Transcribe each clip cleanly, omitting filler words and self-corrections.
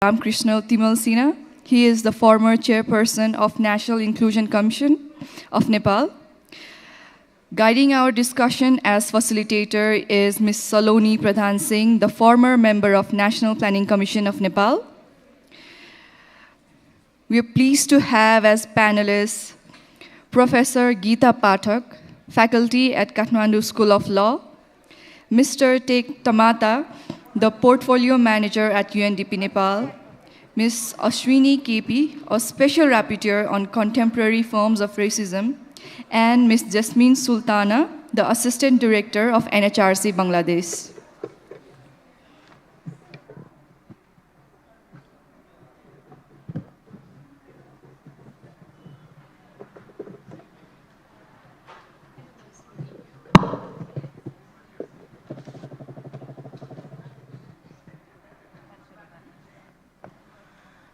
Ramkrishna Timalsina. He is the former chairperson of National Inclusion Commission of Nepal. Guiding our discussion as facilitator is Ms. Saloni Pradhan Singh, the former member of National Planning Commission of Nepal. We are pleased to have as panelists Professor Geeta Pathak, faculty at Kathmandu School of Law, Mr. Tek Tamata, the portfolio manager at UNDP Nepal, Ms. Ashwini KP, a special rapporteur on contemporary forms of racism, and Ms. Jasmine Sultana, the assistant director of NHRC Bangladesh.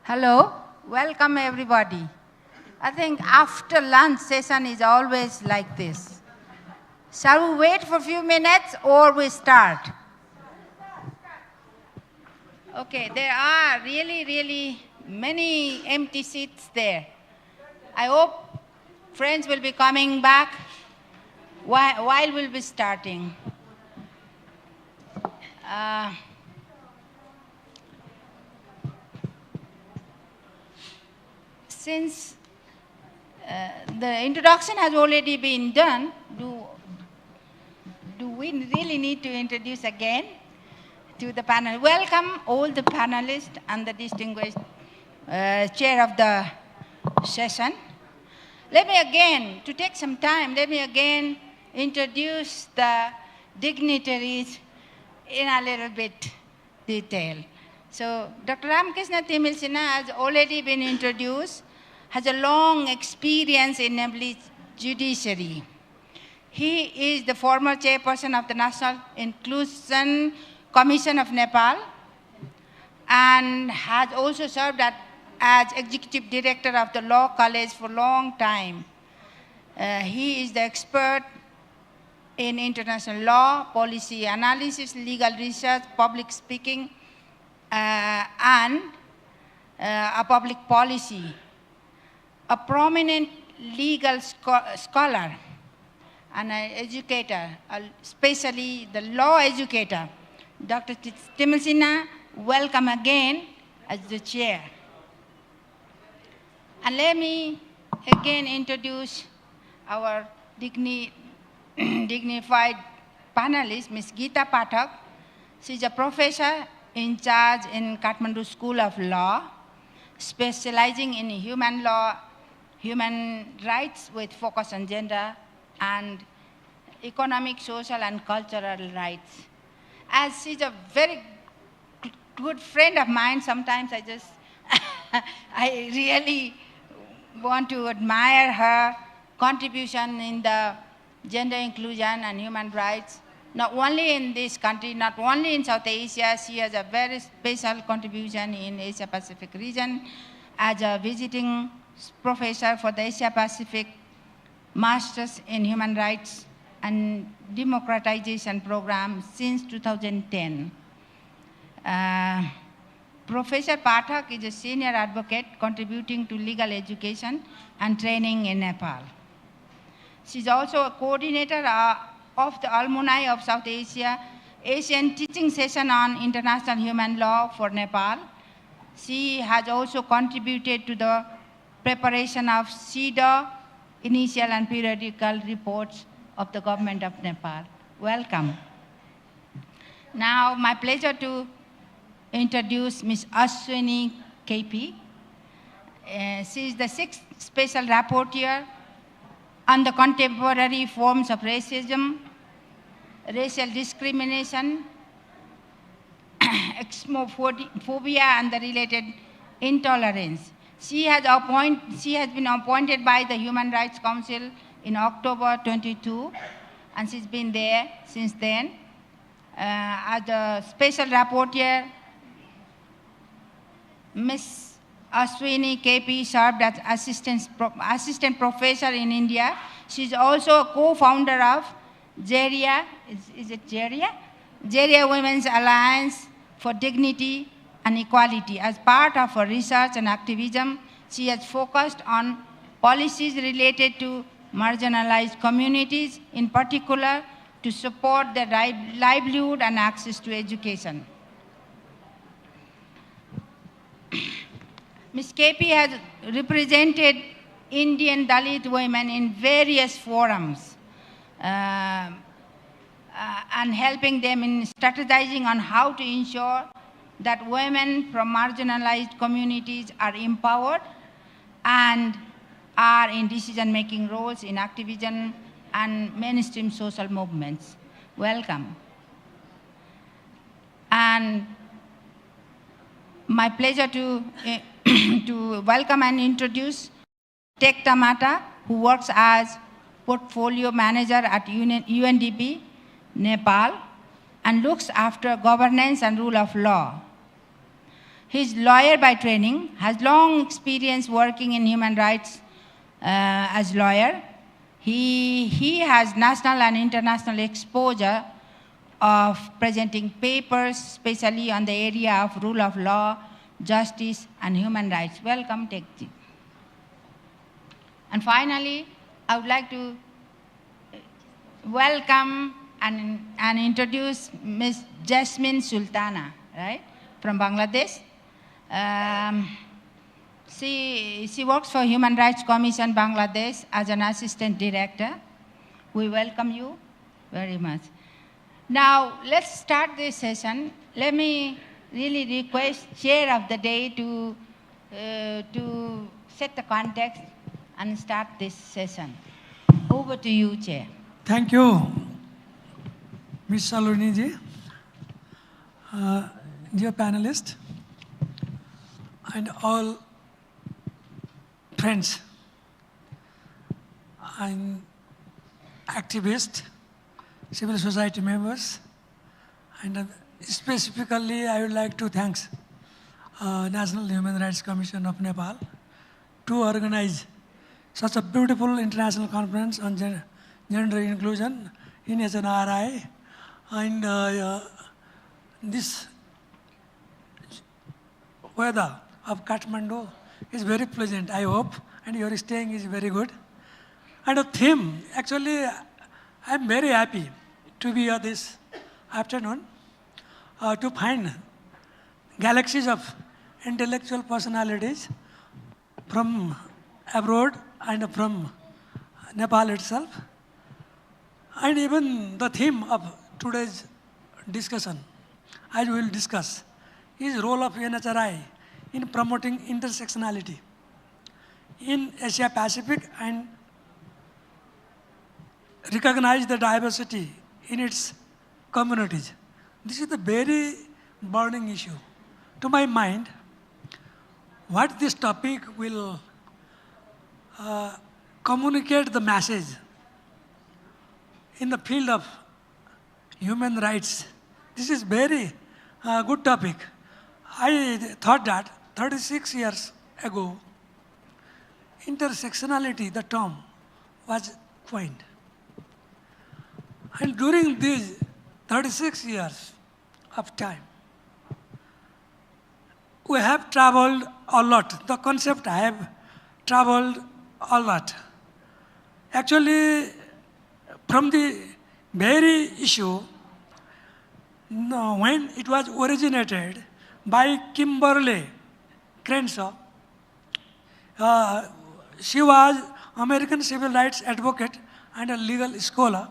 Hello, welcome everybody. I think after lunch session is always like this. Shall we wait for a few minutes or we start? Okay, there are really many empty seats there. I hope friends will be coming back while we'll be starting. Since the introduction has already been done, do we really need to introduce again to the panel? Welcome all the panelists and the distinguished chair of the session. To take some time, let me again introduce the dignitaries in a little bit detail. So Dr. Ramkrishna Timalsina has already been introduced, has a long experience in Nepalese judiciary. He is the former chairperson of the National Inclusion Commission of Nepal and has also served as executive director of the Law College for a long time. He is the expert in international law, policy analysis, legal research, public speaking, and a public policy. A prominent legal scholar and an educator, especially the law educator. Dr. Timalsina, welcome again as the chair. And let me again introduce our dignified panelist, Ms. Geeta Pathak. She's a professor in charge in Kathmandu School of Law, specializing in human law, human rights with focus on gender, and economic, social, and cultural rights. As she's a very good friend of mine, sometimes I really want to admire her contribution in the gender inclusion and human rights. Not only in this country, not only in South Asia, she has a very special contribution in Asia Pacific region as a visiting professor for the Asia Pacific Masters in Human Rights and Democratization Program since 2010. Professor Pathak is a senior advocate contributing to legal education and training in Nepal. She's also a coordinator of the alumni of South Asia Asian Teaching Session on International Human Law for Nepal. She has also contributed to the preparation of CEDAW initial and periodical reports of the government of Nepal. Welcome. Now, my pleasure to introduce Ms. Ashwini KP. She is the 6th special rapporteur on the contemporary forms of racism, racial discrimination, xenophobia, and the related intolerance. She has been appointed by the Human Rights Council in October 22, and she's been there since then. As the special rapporteur, Ms. Ashwini KP served as assistant professor in India. She's also a co-founder of JERIA, is it JERIA? JERIA Women's Alliance for Dignity and equality. As part of her research and activism, she has focused on policies related to marginalized communities, in particular to support their livelihood and access to education. Ms. KP has represented Indian Dalit women in various forums and helping them in strategizing on how to ensure that women from marginalized communities are empowered and are in decision-making roles in activism and mainstream social movements. Welcome. And my pleasure to, to welcome and introduce Tek Tamata, who works as portfolio manager at UNDP, Nepal, and looks after governance and rule of law. He's a lawyer by training, has long experience working in human rights as lawyer. He has national and international exposure of presenting papers, especially on the area of rule of law, justice, and human rights. Welcome, Tekji. And finally, I would like to welcome and introduce Ms. Jasmine Sultana, right, from Bangladesh. She works for Human Rights Commission Bangladesh as an assistant director. We welcome you very much. Now, let's start this session. Let me really request Chair of the day to set the context and start this session. Over to you, Chair. Thank you, Ms. Saloni ji. Dear panelists and all friends and activists, civil society members, and specifically I would like to thank National Human Rights Commission of Nepal to organize such a beautiful international conference on gender inclusion in SNRI. And this weather of Kathmandu is very pleasant, I hope, and your staying is very good. And the theme, actually, I'm very happy to be here this afternoon to find galaxies of intellectual personalities from abroad and from Nepal itself. And even the theme of today's discussion, as we will discuss, is role of UNHRI in promoting intersectionality in Asia Pacific and recognize the diversity in its communities. This is a very burning issue. To my mind, what this topic will communicate the message in the field of human rights. This is very good topic. I thought that 36 years ago, intersectionality, the term, was coined. And during these 36 years of time, we have traveled a lot. The concept I have traveled a lot. Actually, from the very issue, when it was originated by Kimberly Crenshaw, she was American civil rights advocate and a legal scholar.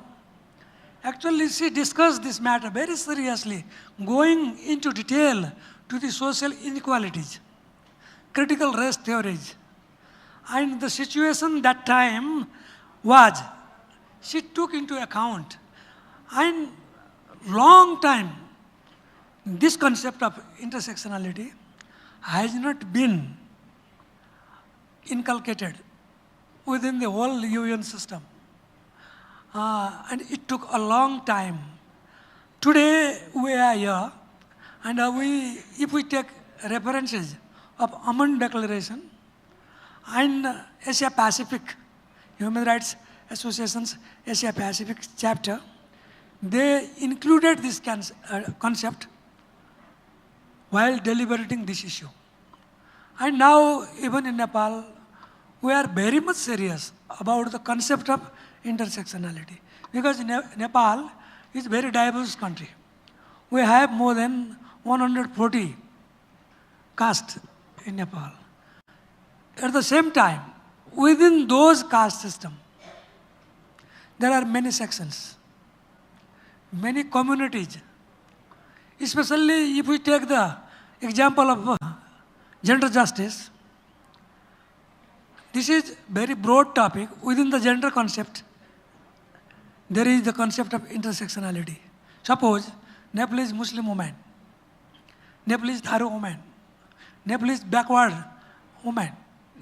Actually, she discussed this matter very seriously, going into detail to the social inequalities, critical race theories. And the situation that time was, she took into account, and long time, this concept of intersectionality has not been inculcated within the whole UN system. And it took a long time. Today, we are here, and if we take references of Amman Declaration and Asia Pacific, Human Rights Association's Asia Pacific chapter, they included this concept while deliberating this issue. And now, even in Nepal, we are very much serious about the concept of intersectionality. Because Nepal is a very diverse country. We have more than 140 castes in Nepal. At the same time, within those caste system, there are many sections, many communities. Especially if we take the example of gender justice, this is very broad topic. Within the gender concept, there is the concept of intersectionality. Suppose Nepalese Muslim woman, Nepalese Tharo woman, Nepalese backward woman,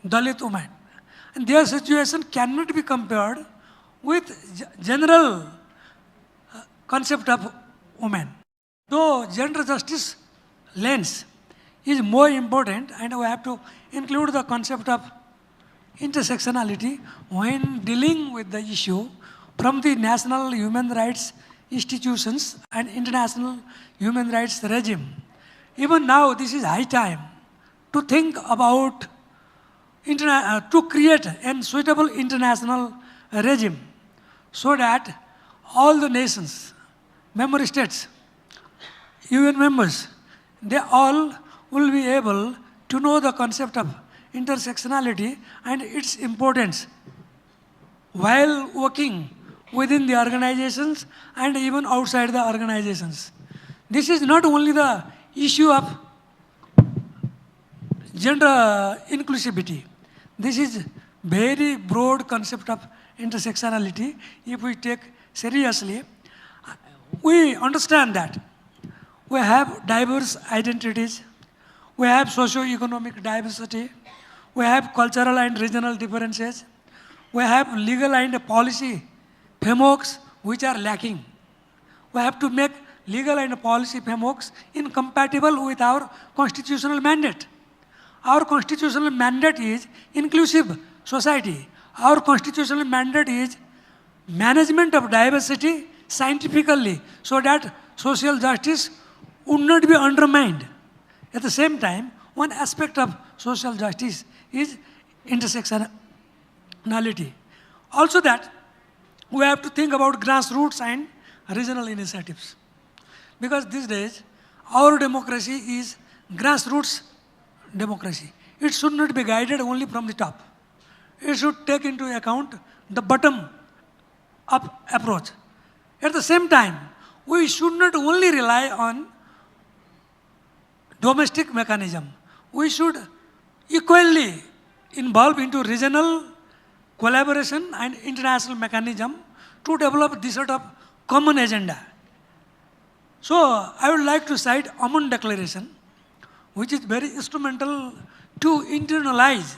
Dalit woman, and their situation cannot be compared with general concept of woman. Though gender justice lens is more important, and we have to include the concept of intersectionality when dealing with the issue from the national human rights institutions and international human rights regime. Even now, this is high time to think about to create a suitable international regime so that all the nations, member states, UN members, they all will be able to know the concept of intersectionality and its importance while working within the organizations and even outside the organizations. This is not only the issue of gender inclusivity. This is very broad concept of intersectionality. If we take seriously, we understand that we have diverse identities, we have socio-economic diversity, we have cultural and regional differences, we have legal and policy frameworks which are lacking. We have to make legal and policy frameworks incompatible with our constitutional mandate. Our constitutional mandate is inclusive society. Our constitutional mandate is management of diversity scientifically so that social justice would not be undermined. At the same time, one aspect of social justice is intersectionality. Also that we have to think about grassroots and regional initiatives. Because these days, our democracy is grassroots democracy. It should not be guided only from the top. It should take into account the bottom-up approach. At the same time, we should not only rely on domestic mechanism. We should equally involve into regional collaboration and international mechanism to develop this sort of common agenda. So I would like to cite Aman Declaration, which is very instrumental to internalize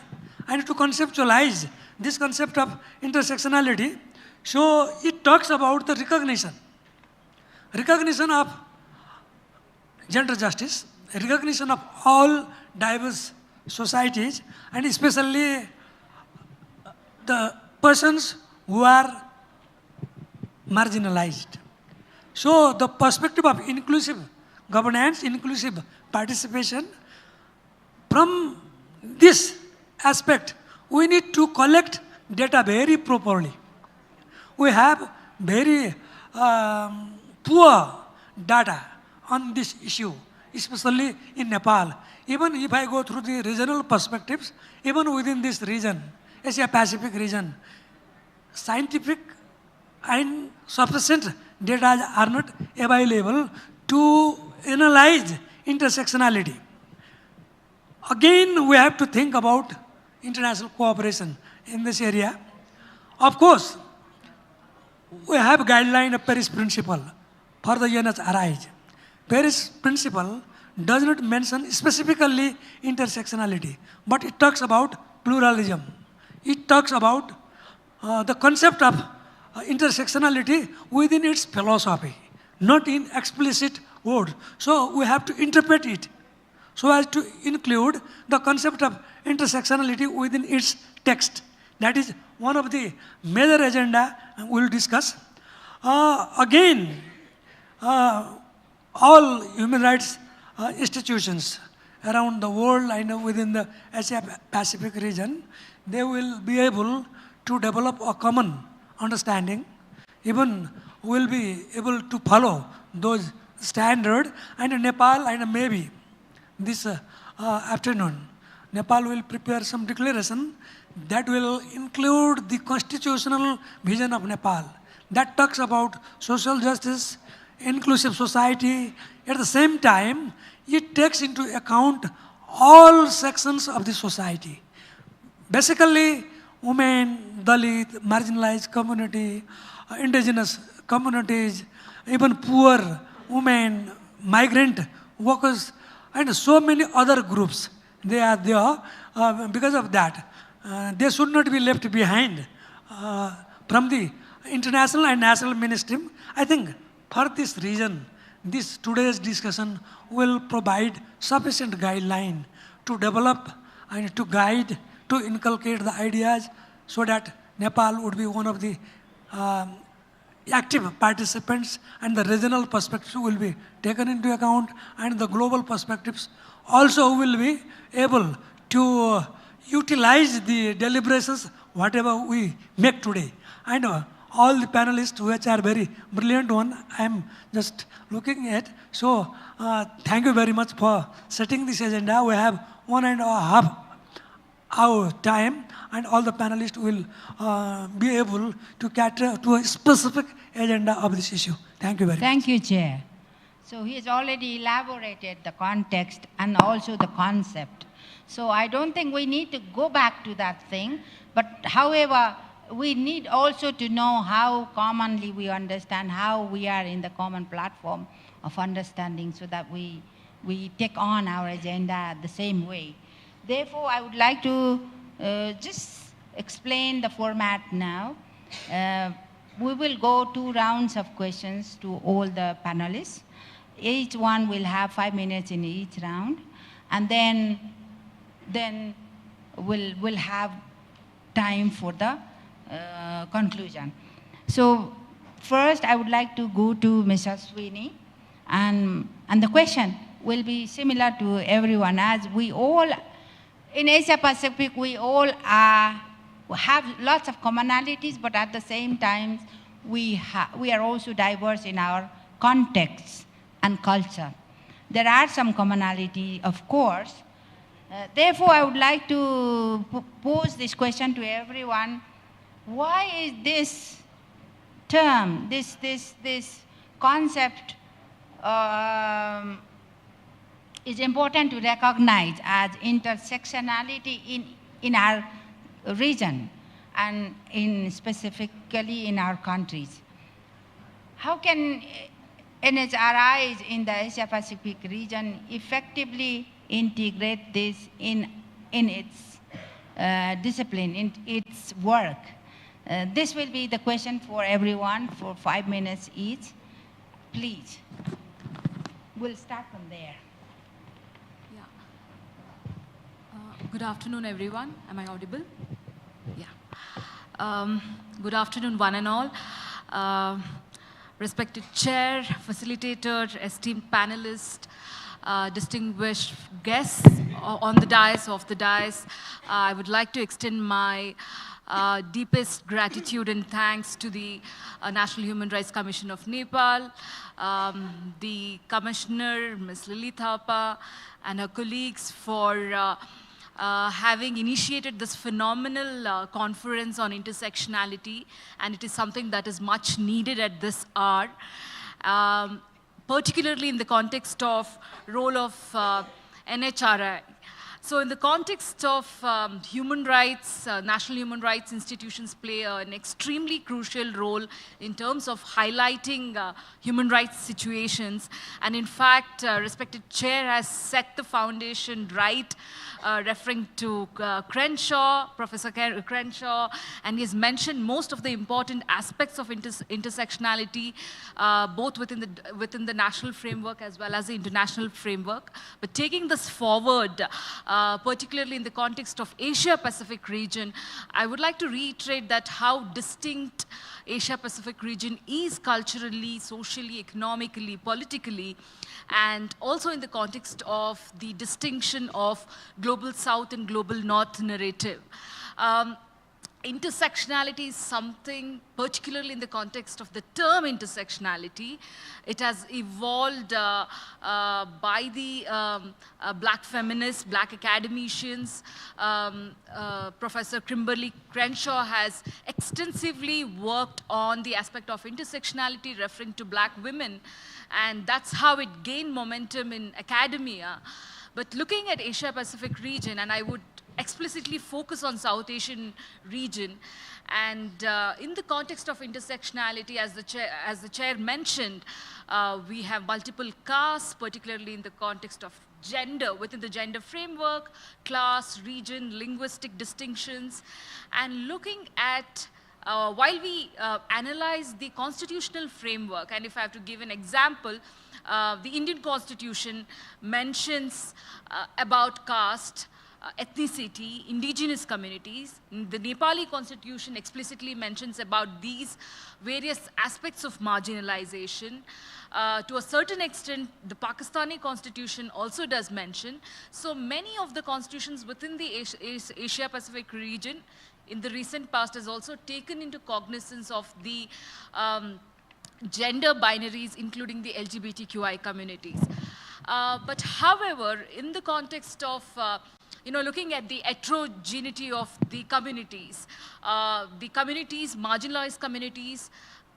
and to conceptualize this concept of intersectionality. So it talks about the recognition of gender justice, recognition of all diverse societies, and especially the persons who are marginalized. So the perspective of inclusive governance, inclusive participation, from this aspect, we need to collect data very properly. We have very poor data on this issue, especially in Nepal. Even if I go through the regional perspectives, even within this region, Asia-Pacific region, scientific and sufficient data are not available to analyze intersectionality. Again, we have to think about international cooperation in this area. Of course, we have guideline of Paris Principle for the UNHRI. Paris Principle does not mention specifically intersectionality, but it talks about pluralism. It talks about the concept of intersectionality within its philosophy, not in explicit words. So we have to interpret it so as to include the concept of intersectionality within its text. That is one of the major agenda we will discuss. Again, all human rights institutions around the world and within the Asia Pacific region, they will be able to develop a common understanding. Even will be able to follow those standards. And Nepal, and maybe this afternoon, Nepal will prepare some declaration that will include the constitutional vision of Nepal that talks about social justice, inclusive society. At the same time, it takes into account all sections of the society. Basically, women, Dalit, marginalized community, indigenous communities, even poor women, migrant workers, and so many other groups. They are there because of that. They should not be left behind from the international and national mainstream. I think for this reason, this today's discussion will provide sufficient guideline to develop and to guide, to inculcate the ideas so that Nepal would be one of the active participants, and the regional perspectives will be taken into account, and the global perspectives also will be able to utilize the deliberations, whatever we make today. And all the panelists, which are very brilliant one, I am just looking at. So thank you very much for setting this agenda. We have 1.5 hour time, and all the panelists will be able to cater to a specific agenda of this issue. Thank you very much. Thank you, Chair. So he has already elaborated the context and also the concept. So I don't think we need to go back to that thing, but however, we need also to know how commonly we understand, how we are in the common platform of understanding, so that we take on our agenda the same way. Therefore, I would like to just explain the format now. We will go 2 rounds of questions to all the panelists. Each one will have 5 minutes in each round, and then we'll have time for the conclusion. So first, I would like to go to Mr. Sweeney, and the question will be similar to everyone, as we all, in Asia Pacific, we all have lots of commonalities, but at the same time, we are also diverse in our contexts and culture. There are some commonality, of course. Therefore, I would like to pose this question to everyone. Why is this term, this concept is important to recognize as intersectionality in our region and specifically in our countries? How can NHRIs in the Asia Pacific region effectively integrate this in its discipline, in its work? This will be the question for everyone for 5 minutes each. Please. We'll start from there. Good afternoon, everyone. Am I audible? Yeah. Good afternoon, one and all. Respected chair, facilitator, esteemed panelists, distinguished guests on the dais, off the dais, I would like to extend my deepest gratitude and thanks to the National Human Rights Commission of Nepal, the Commissioner, Ms. Lily Thapa, and her colleagues for having initiated this phenomenal conference on intersectionality, and it is something that is much needed at this hour, particularly in the context of role of NHRI. So in the context of human rights, national human rights institutions play an extremely crucial role in terms of highlighting human rights situations. And in fact, respected chair has set the foundation right, referring to Crenshaw, Professor Crenshaw, and he has mentioned most of the important aspects of intersectionality, both within the national framework as well as the international framework. But taking this forward, particularly in the context of Asia-Pacific region, I would like to reiterate that how distinct Asia-Pacific region is culturally, socially, economically, politically, and also in the context of the distinction of Global South and Global North narrative. Intersectionality is something, particularly in the context of the term intersectionality, it has evolved by the black feminists, black academicians. Professor Kimberly Crenshaw has extensively worked on the aspect of intersectionality referring to black women, and that's how it gained momentum in academia. But looking at Asia-Pacific region, and I would explicitly focus on South Asian region, and in the context of intersectionality, as the chair mentioned, we have multiple castes, particularly in the context of gender, within the gender framework, class, region, linguistic distinctions, and looking at while we analyze the constitutional framework, and if I have to give an example, the Indian Constitution mentions about caste, ethnicity, indigenous communities. The Nepali Constitution explicitly mentions about these various aspects of marginalization. To a certain extent, the Pakistani Constitution also does mention. So many of the constitutions within the Asia-Pacific region in the recent past has also taken into cognizance of the gender binaries, including the LGBTQI communities. But however, in the context of looking at the heterogeneity of the communities, marginalized communities,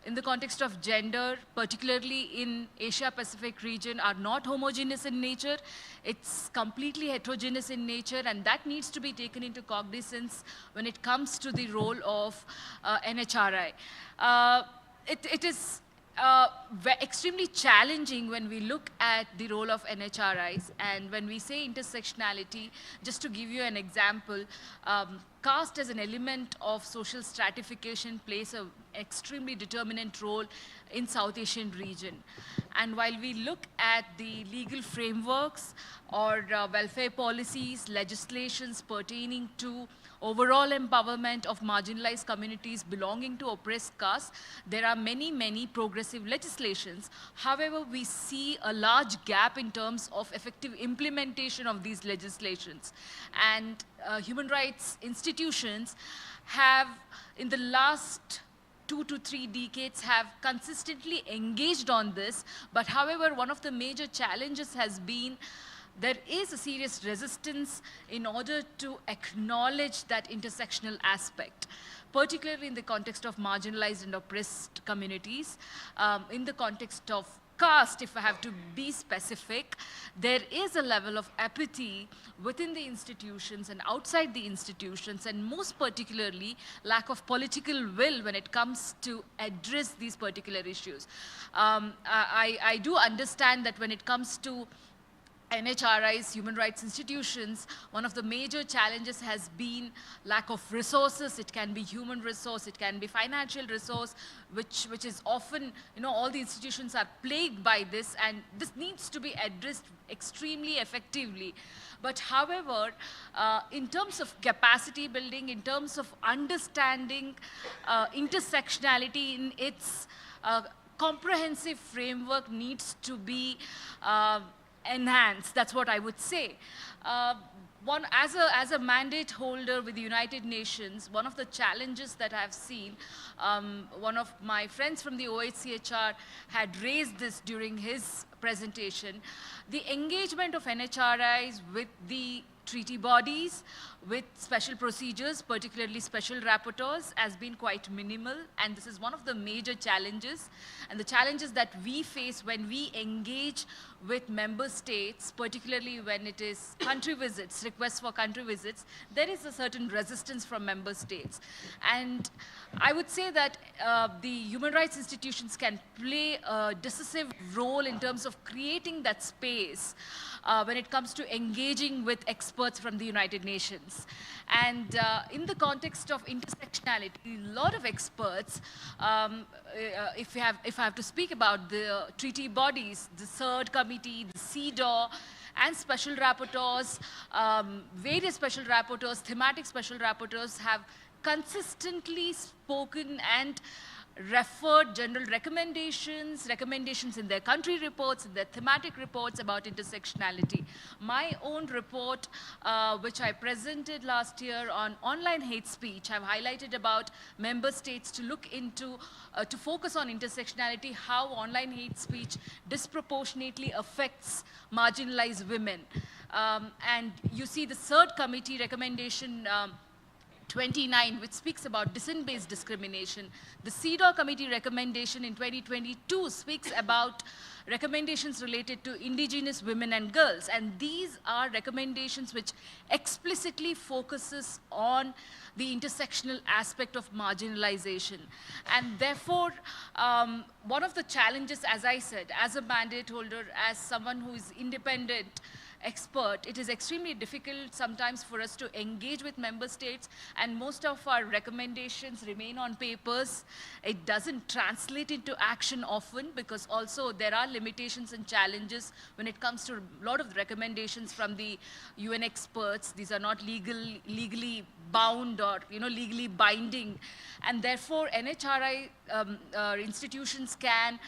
in the context of gender, particularly in Asia-Pacific region, are not homogeneous in nature. It's completely heterogeneous in nature, and that needs to be taken into cognizance when it comes to the role of NHRI. It is extremely challenging when we look at the role of NHRIs, and when we say intersectionality, just to give you an example, caste as an element of social stratification plays an extremely determinant role in South Asian region. And while we look at the legal frameworks or welfare policies, legislations pertaining to overall empowerment of marginalized communities belonging to oppressed castes, there are many, many progressive legislations. However, we see a large gap in terms of effective implementation of these legislations. And human rights institutions have, in the last 2 to 3 decades, have consistently engaged on this. But however, one of the major challenges has been there is a serious resistance in order to acknowledge that intersectional aspect, particularly in the context of marginalized and oppressed communities. In the context of caste, if I have to be specific, there is a level of apathy within the institutions and outside the institutions, and most particularly lack of political will when it comes to address these particular issues. I do understand that when it comes to NHRIs, human rights institutions, one of the major challenges has been lack of resources. It can be human resource, it can be financial resource, which is often, all the institutions are plagued by this, and this needs to be addressed extremely effectively. But however, in terms of capacity building, in terms of understanding intersectionality in its comprehensive framework needs to be enhanced. That's what I would say. As a mandate holder with the United Nations, one of the challenges that I've seen, one of my friends from the OHCHR had raised this during his presentation, the engagement of NHRIs with the treaty bodies, with special procedures, particularly special rapporteurs, has been quite minimal, and this is one of the major challenges. And the challenges that we face when we engage with member states, particularly when it is country visits, requests for country visits, there is a certain resistance from member states. And I would say that the human rights institutions can play a decisive role in terms of creating that space when it comes to engaging with experts from the United Nations. And in the context of intersectionality, a lot of experts, if I have to speak about the treaty bodies, the CERD committee, the CEDAW, and special rapporteurs, various special rapporteurs, thematic special rapporteurs have consistently spoken and referred general recommendations in their country reports, in their thematic reports about intersectionality. My own report, which I presented last year on online hate speech, I've highlighted about member states to look into, to focus on intersectionality, how online hate speech disproportionately affects marginalized women. And you see the third committee recommendation 29, which speaks about dissent-based discrimination. The CEDAW committee recommendation in 2022 speaks about recommendations related to indigenous women and girls. And these are recommendations which explicitly focuses on the intersectional aspect of marginalization. And therefore, one of the challenges, as I said, as a mandate holder, as someone who is independent, expert, it is extremely difficult sometimes for us to engage with member states, and most of our recommendations remain on papers. It doesn't translate into action often, because also there are limitations and challenges when it comes to a lot of the recommendations from the UN experts. These are not legally bound or legally binding, and therefore NHRI institutions can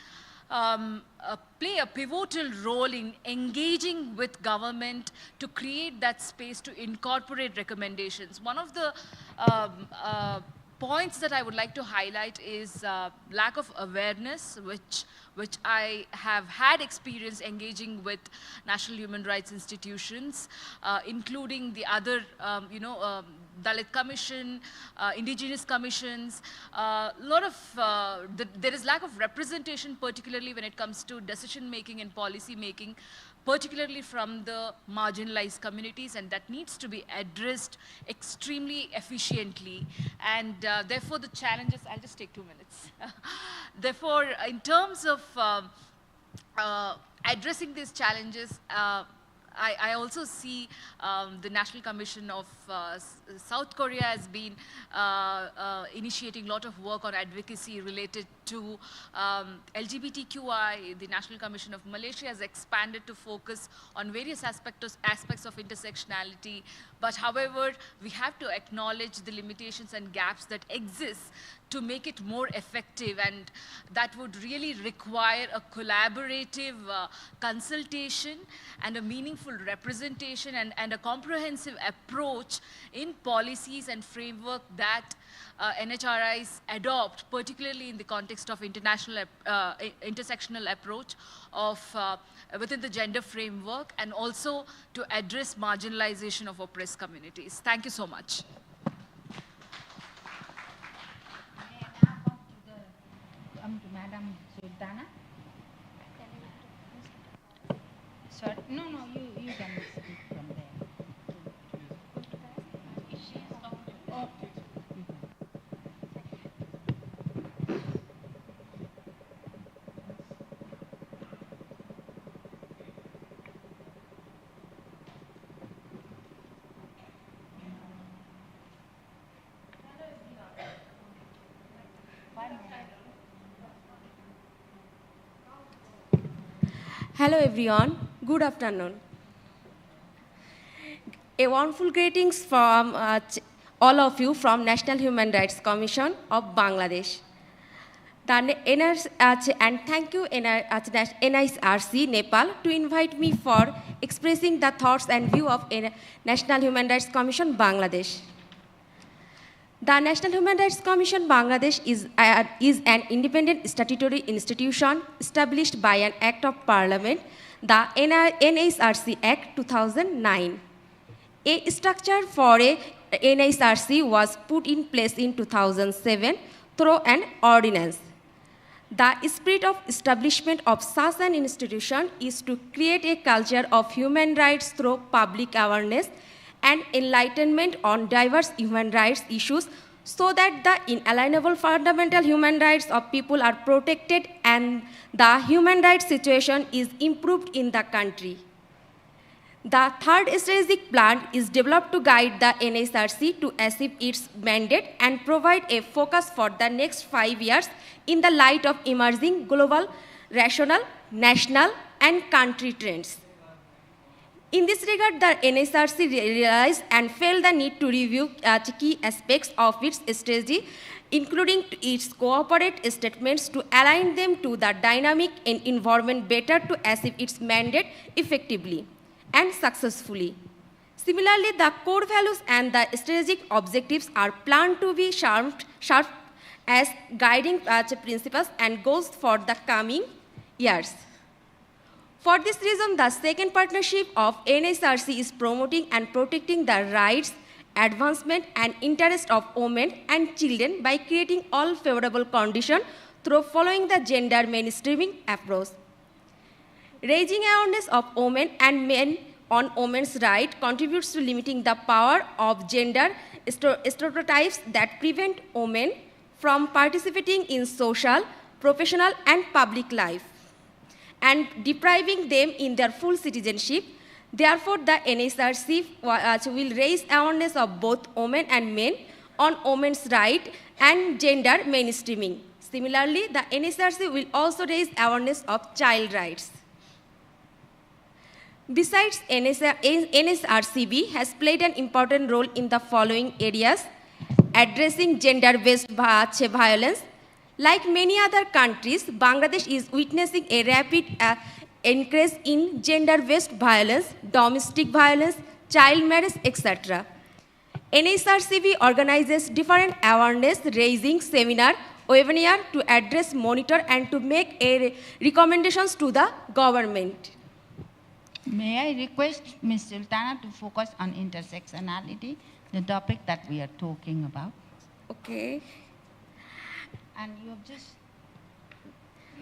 play a pivotal role in engaging with government to create that space to incorporate recommendations. One of the points that I would like to highlight is lack of awareness, which I have had experience engaging with national human rights institutions, including the other, Dalit Commission, indigenous commissions. There is lack of representation, particularly when it comes to decision making and policy making, particularly from the marginalized communities, and that needs to be addressed extremely efficiently. And therefore the challenges, I'll just take 2 minutes. Therefore, in terms of addressing these challenges, I also see the National Commission of South Korea has been initiating a lot of work on advocacy related to LGBTQI. The National Commission of Malaysia has expanded to focus on various aspects of intersectionality. But however, we have to acknowledge the limitations and gaps that exist to make it more effective, and that would really require a collaborative consultation and a meaningful representation and a comprehensive approach in policies and framework that NHRIs adopt, particularly in the context of international intersectional approach of within the gender framework, and also to address marginalization of oppressed communities. Thank you so much. Come to Madam Sultana. Sorry, no, you can speak from there. Oh. Hello everyone, good afternoon. A warmful greetings from all of you from National Human Rights Commission of Bangladesh. And thank you NIRC Nepal to invite me for expressing the thoughts and view of National Human Rights Commission Bangladesh. The National Human Rights Commission Bangladesh is an independent statutory institution established by an Act of Parliament, the NHRC Act 2009. A structure for a NHRC was put in place in 2007 through an ordinance. The spirit of establishment of such an institution is to create a culture of human rights through public awareness and enlightenment on diverse human rights issues, so that the inalienable fundamental human rights of people are protected and the human rights situation is improved in the country. The third strategic plan is developed to guide the NHRC to achieve its mandate and provide a focus for the next 5 years in the light of emerging global, regional, national, and country trends. In this regard, the NSRC realized and felt the need to review key aspects of its strategy, including its corporate statements, to align them to the dynamic environment better to achieve its mandate effectively and successfully. Similarly, the core values and the strategic objectives are planned to be sharp as guiding principles and goals for the coming years. For this reason, the second partnership of NSRC is promoting and protecting the rights, advancement, and interest of women and children by creating all favorable conditions through following the gender mainstreaming approach. Raising awareness of women and men on women's rights contributes to limiting the power of gender stereotypes that prevent women from participating in social, professional, and public life, and depriving them in their full citizenship. Therefore, the NSRC will raise awareness of both women and men on women's rights and gender mainstreaming. Similarly, the NSRC will also raise awareness of child rights. Besides, NSRCB has played an important role in the following areas: addressing gender-based violence. Like many other countries, Bangladesh is witnessing a rapid increase in gender-based violence, domestic violence, child marriage, etc. NSRCB organizes different awareness-raising seminars, webinars to address, monitor, and to make recommendations to the government. May I request Ms. Sultana to focus on intersectionality, the topic that we are talking about? Okay. And you have just,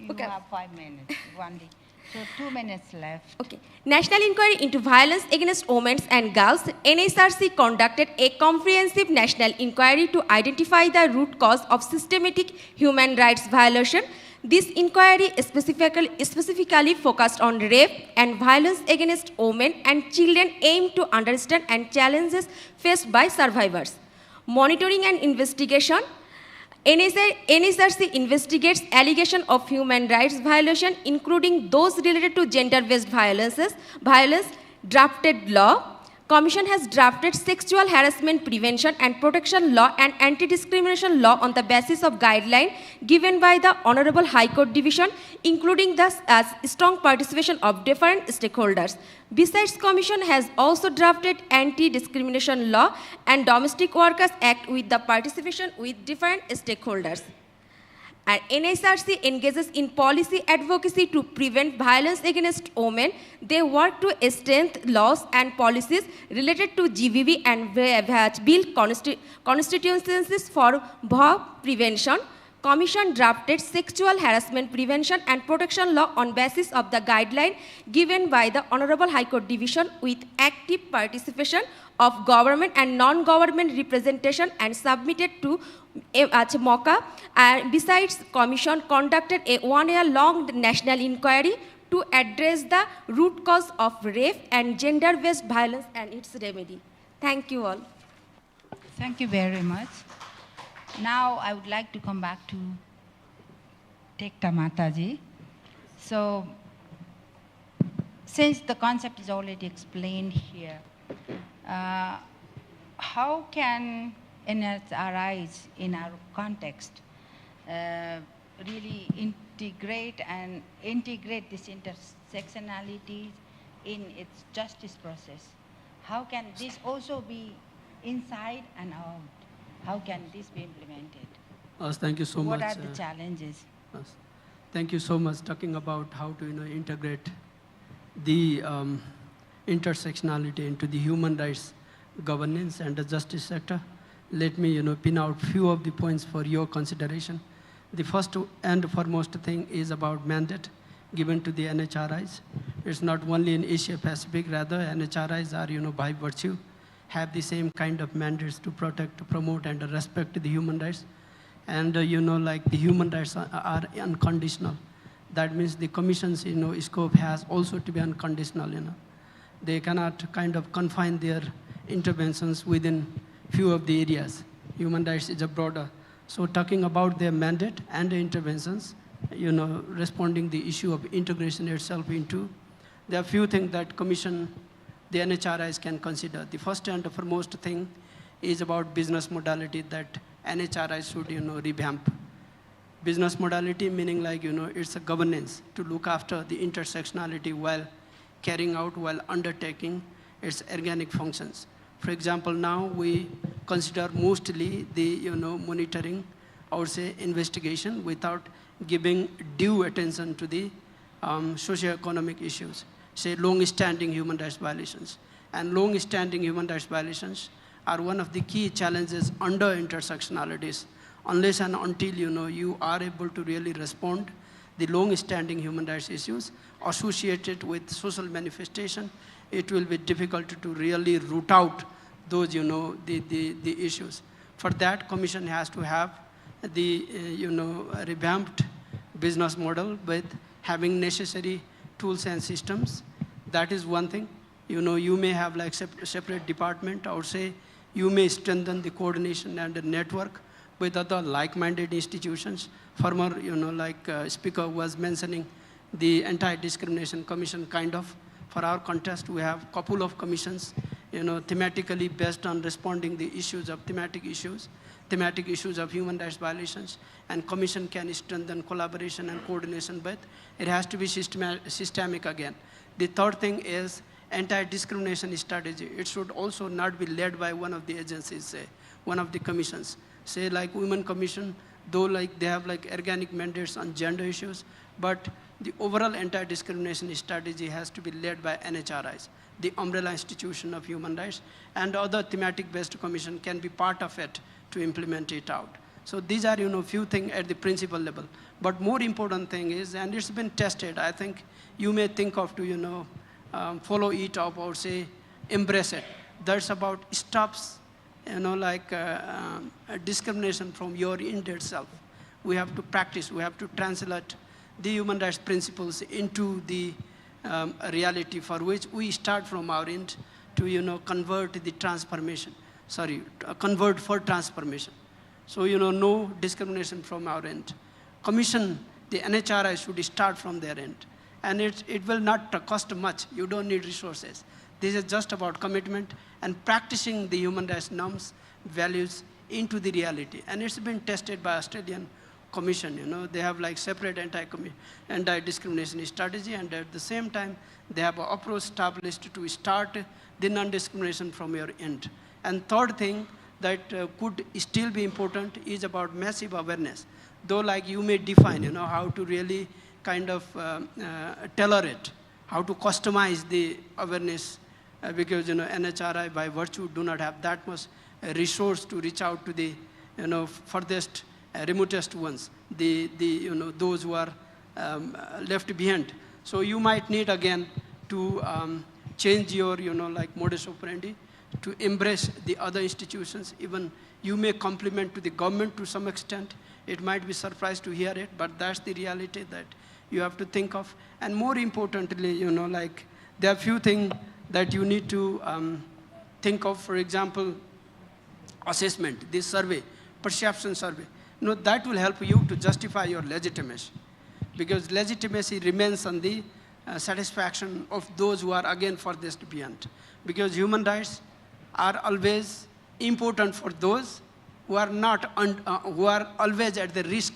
Okay. have 5 minutes only. So 2 minutes left. Okay. National Inquiry into Violence Against Women and Girls, NSRC conducted a comprehensive national inquiry to identify the root cause of systematic human rights violation. This inquiry specifically focused on rape and violence against women and children, aimed to understand and challenges faced by survivors. Monitoring and investigation. NSRC investigates allegations of human rights violation, including those related to gender-based violence. Drafted law. Commission has drafted sexual harassment prevention and protection law and anti-discrimination law on the basis of guidelines given by the Honorable High Court Division, including the strong participation of different stakeholders. Besides, Commission has also drafted anti-discrimination law and Domestic Workers Act with the participation with different stakeholders. And NSRC engages in policy advocacy to prevent violence against women. They work to strengthen laws and policies related to GBV and build constituencies for prevention. Commission drafted sexual harassment prevention and protection law on basis of the guideline given by the Honorable High Court Division with active participation of government and non-government representation and submitted to MOCA. Besides, Commission conducted a 1-year-long national inquiry to address the root cause of rape and gender-based violence and its remedy. Thank you all. Thank you very much. Now I would like to come back to Tekta Mataji. So, since the concept is already explained here, how can NSRIs in our context really integrate this intersectionality in its justice process? How can this also be inside and out? How can this be implemented? Thank you so much. What are the challenges? Thank you so much. Talking about how to integrate the intersectionality into the human rights governance and the justice sector. Let me pin out few of the points for your consideration. The first and foremost thing is about mandate given to the NHRIs. It's not only in Asia Pacific, rather NHRIs are by virtue have the same kind of mandates to protect, to promote, and respect the human rights. And like the human rights are unconditional. That means the Commission's scope has also to be unconditional. They cannot kind of confine their interventions within few of the areas. Human rights is a broader. So talking about their mandate and the interventions, responding the issue of integration itself into, there are few things that Commission the NHRIs can consider. The first and the foremost thing is about business modality that NHRIs should, revamp. Business modality meaning like, it's a governance to look after the intersectionality while carrying out, while undertaking its organic functions. For example, now we consider mostly the, monitoring, I would say investigation without giving due attention to the socio-economic issues, say long-standing human rights violations. And long-standing human rights violations are one of the key challenges under intersectionalities. Unless and until you are able to really respond the long-standing human rights issues associated with social manifestation, it will be difficult to really root out those the issues. For that, Commission has to have the revamped business model with having necessary tools and systems. That is one thing. You may have like separate department, or say you may strengthen the coordination and the network with other like-minded institutions. Former, speaker was mentioning the Anti-Discrimination Commission kind of. For our contest, we have a couple of commissions, thematically based on responding the issues of thematic issues of human rights violations, and commission can strengthen collaboration and coordination, but it has to be systemic again. The third thing is anti-discrimination strategy. It should also not be led by one of the agencies, say, one of the commissions. Say like Women Commission, though like they have like organic mandates on gender issues, but the overall anti-discrimination strategy has to be led by NHRIs, the umbrella institution of human rights, and other thematic-based commission can be part of it to implement it out. So these are, few things at the principal level. But more important thing is, and it's been tested, I think you may think of to, follow it up or say, embrace it. That's about stops, discrimination from your end itself. We have to practice, we have to translate the human rights principles into the reality for which we start from our end to, convert the transformation. Convert for transformation. So, no discrimination from our end. Commission, the NHRI should start from their end. And it will not cost much. You don't need resources. This is just about commitment and practicing the human rights norms, values into the reality. And it's been tested by Australian Commission. They have like separate anti-discrimination strategy, and at the same time, they have an approach established to start the non-discrimination from your end. And third thing that could still be important is about massive awareness. Though like you may define, how to really kind of tailor it, how to customize the awareness, because, NHRI by virtue do not have that much resource to reach out to the, furthest, remotest ones, those who are left behind. So you might need again to change your, modus operandi, to embrace the other institutions. Even you may complement to the government to some extent. It might be surprised to hear it, but that's the reality that you have to think of. And more importantly, there are few things that you need to think of. For example, assessment, this survey, perception survey. That will help you to justify your legitimacy, because legitimacy remains on the satisfaction of those who are again furthest beyond. Because human rights are always important for those who are not, who are always at the risk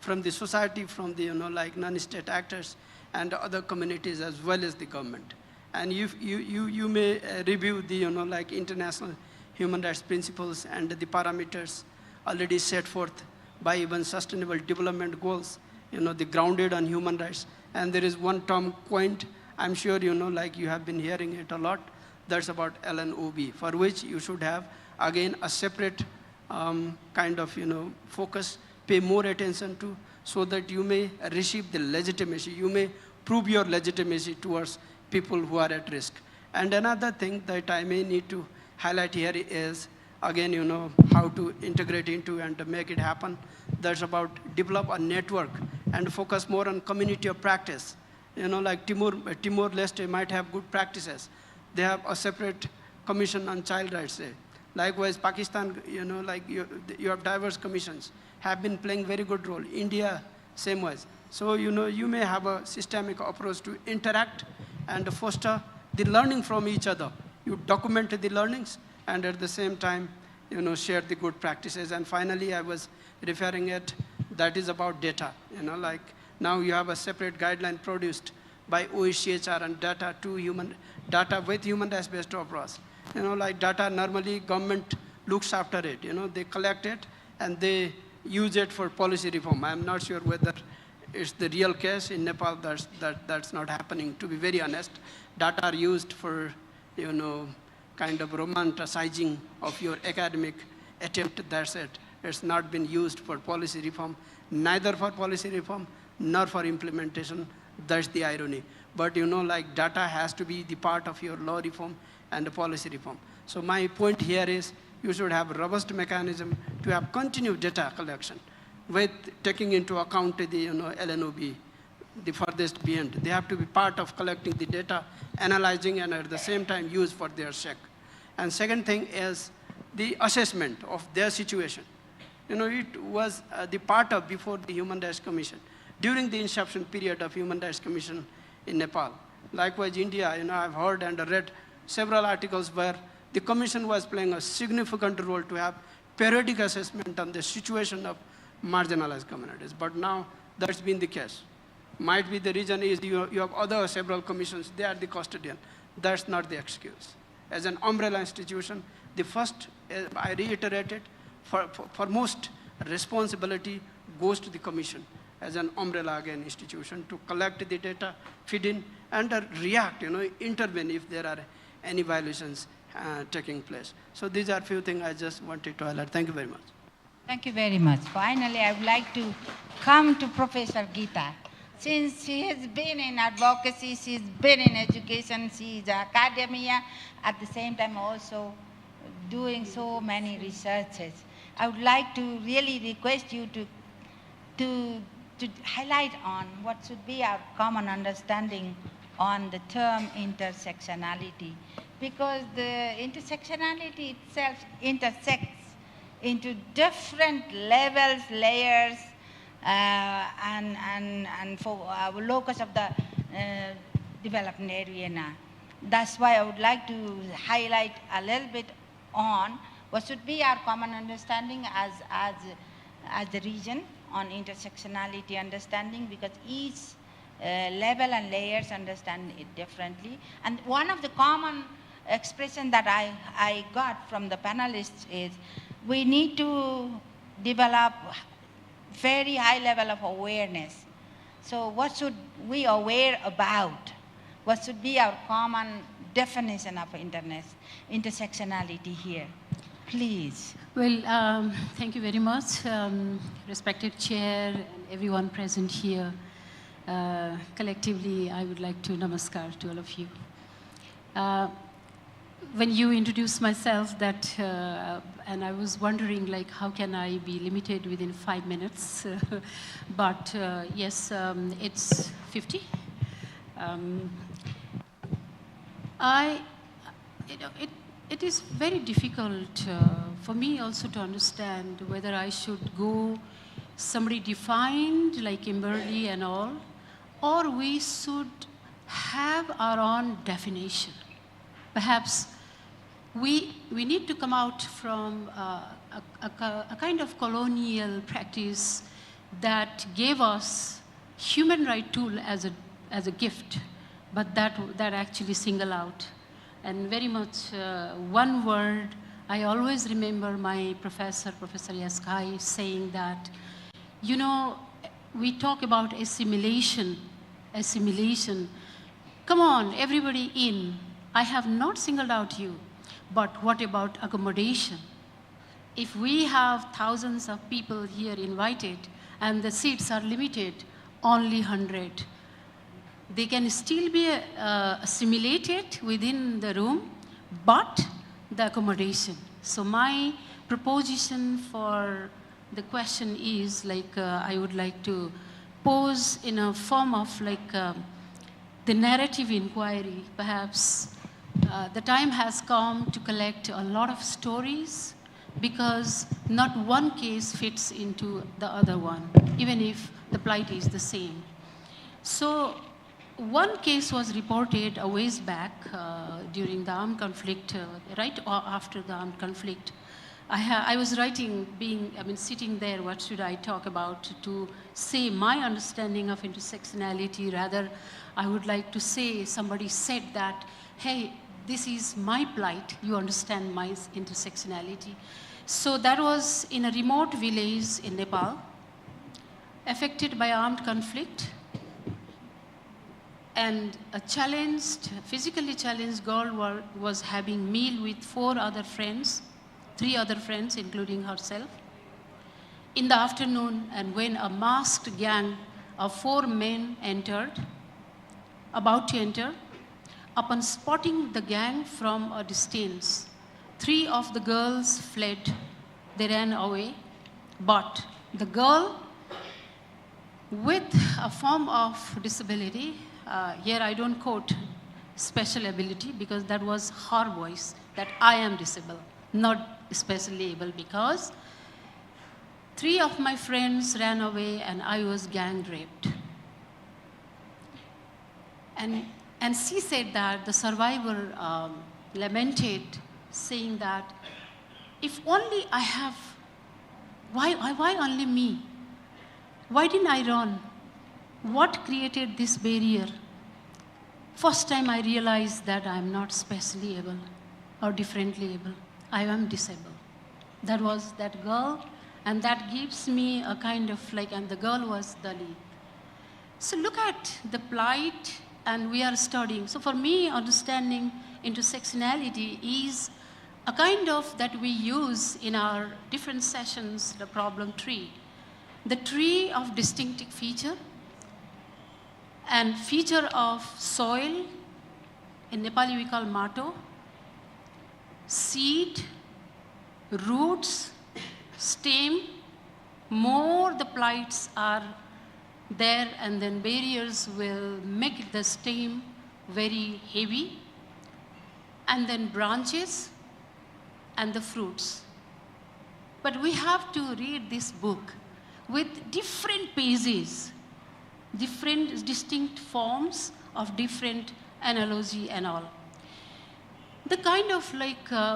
from the society, from the, non-state actors and other communities as well as the government. And you may review the, international human rights principles and the parameters already set forth by even Sustainable Development Goals, the grounded on human rights. And there is one term coined, I'm sure you have been hearing it a lot, that's about LNOB, for which you should have, again, a separate kind of, focus, pay more attention to, so that you may receive the legitimacy, you may prove your legitimacy towards people who are at risk. And another thing that I may need to highlight here is, again, how to integrate into and to make it happen. That's about develop a network and focus more on community of practice. Like Timor-Leste might have good practices. They have a separate commission on child rights. Likewise, Pakistan, you have diverse commissions, have been playing very good role. India, same ways. So, you may have a systemic approach to interact and foster the learning from each other. You document the learnings and at the same time, share the good practices. And finally, I was referring it, that is about data. Like now you have a separate guideline produced by OECHR and data with human rights-based approach. Like data, normally government looks after it. They collect it and they use it for policy reform. I'm not sure whether it's the real case. In Nepal, that's not happening, to be very honest. Data are used for, kind of romanticizing of your academic attempt, that's it. It's not been used for policy reform, neither for policy reform, nor for implementation. That's the irony. But like data has to be the part of your law reform and the policy reform. So my point here is you should have a robust mechanism to have continued data collection with taking into account the LNOB, the furthest beyond. They have to be part of collecting the data, analyzing, and at the same time use for their sake. And second thing is the assessment of their situation. It was the part of before the Human Rights Commission, during the inception period of Human Rights Commission in Nepal. Likewise, India, I've heard and read several articles where the Commission was playing a significant role to have periodic assessment on the situation of marginalized communities. But now that's been the case. Might be the reason is you have other several commissions, they are the custodian. That's not the excuse. As an umbrella institution, the first, I reiterate it, for most responsibility goes to the commission as an umbrella again institution to collect the data, feed in, and react, intervene if there are any violations taking place. So these are a few things I just wanted to highlight. Thank you very much. Thank you very much. Finally, I would like to come to Professor Geeta. Since she has been in advocacy, she's been in education, she's academia, at the same time also doing so many researches. I would like to really request you to highlight on what should be our common understanding on the term intersectionality, because the intersectionality itself intersects into different levels, layers, and for our locus of the development area. That's why I would like to highlight a little bit on what should be our common understanding as the region on intersectionality understanding, because each level and layers understand it differently. And one of the common expression that I got from the panelists is we need to develop very high level of awareness. So what should we aware about? What should be our common definition of intersectionality here? Please. Well, thank you very much, respected chair and everyone present here. Collectively, I would like to namaskar to all of you. When you introduced myself, and I was wondering, like, how can I be limited within 5 minutes? But yes, it's 50. It is very difficult for me also to understand whether I should go somebody defined like Kimberly and all, or we should have our own definition. Perhaps we need to come out from a kind of colonial practice that gave us human right tool as a gift, but that actually single out. And very much one word, I always remember my professor, Professor Yaskai, saying that, we talk about assimilation. Come on, everybody in. I have not singled out you, but what about accommodation? If we have thousands of people here invited and the seats are limited, only 100, they can still be assimilated within the room, but the accommodation. So my proposition for the question is, like, I would like to pose in a form of like the narrative inquiry. Perhaps the time has come to collect a lot of stories, because not one case fits into the other one, even if the plight is the same. So one case was reported a ways back during the armed conflict, right after the armed conflict. I was writing, sitting there, what should I talk about to say my understanding of intersectionality. Rather, I would like to say, somebody said that, hey, this is my plight, you understand my intersectionality. So that was in a remote village in Nepal, affected by armed conflict. And a physically challenged girl was having meal with 3 other friends, including herself, in the afternoon, and when a masked gang of 4 men about to enter, upon spotting the gang from a distance, 3 of the girls fled. They ran away, but the girl with a form of disability, here I don't quote special ability because that was her voice, that I am disabled, not especially able, because 3 of my friends ran away and I was gang raped. And she said that the survivor lamented, saying that if only I have, why only me? Why didn't I run? What created this barrier? First time I realized that I'm not specially able or differently able. I am disabled. That was that girl, and that gives me a kind of and the girl was Dalit. So look at the plight, and we are studying. So for me, understanding intersectionality is a kind of that we use in our different sessions, the problem tree. The tree of distinctive feature, and feature of soil, in Nepali we call mato, seed, roots, stem. More the plights are there, and then barriers will make the stem very heavy, and then branches and the fruits. But we have to read this book with different pages, different distinct forms of different analogy and all. The kind of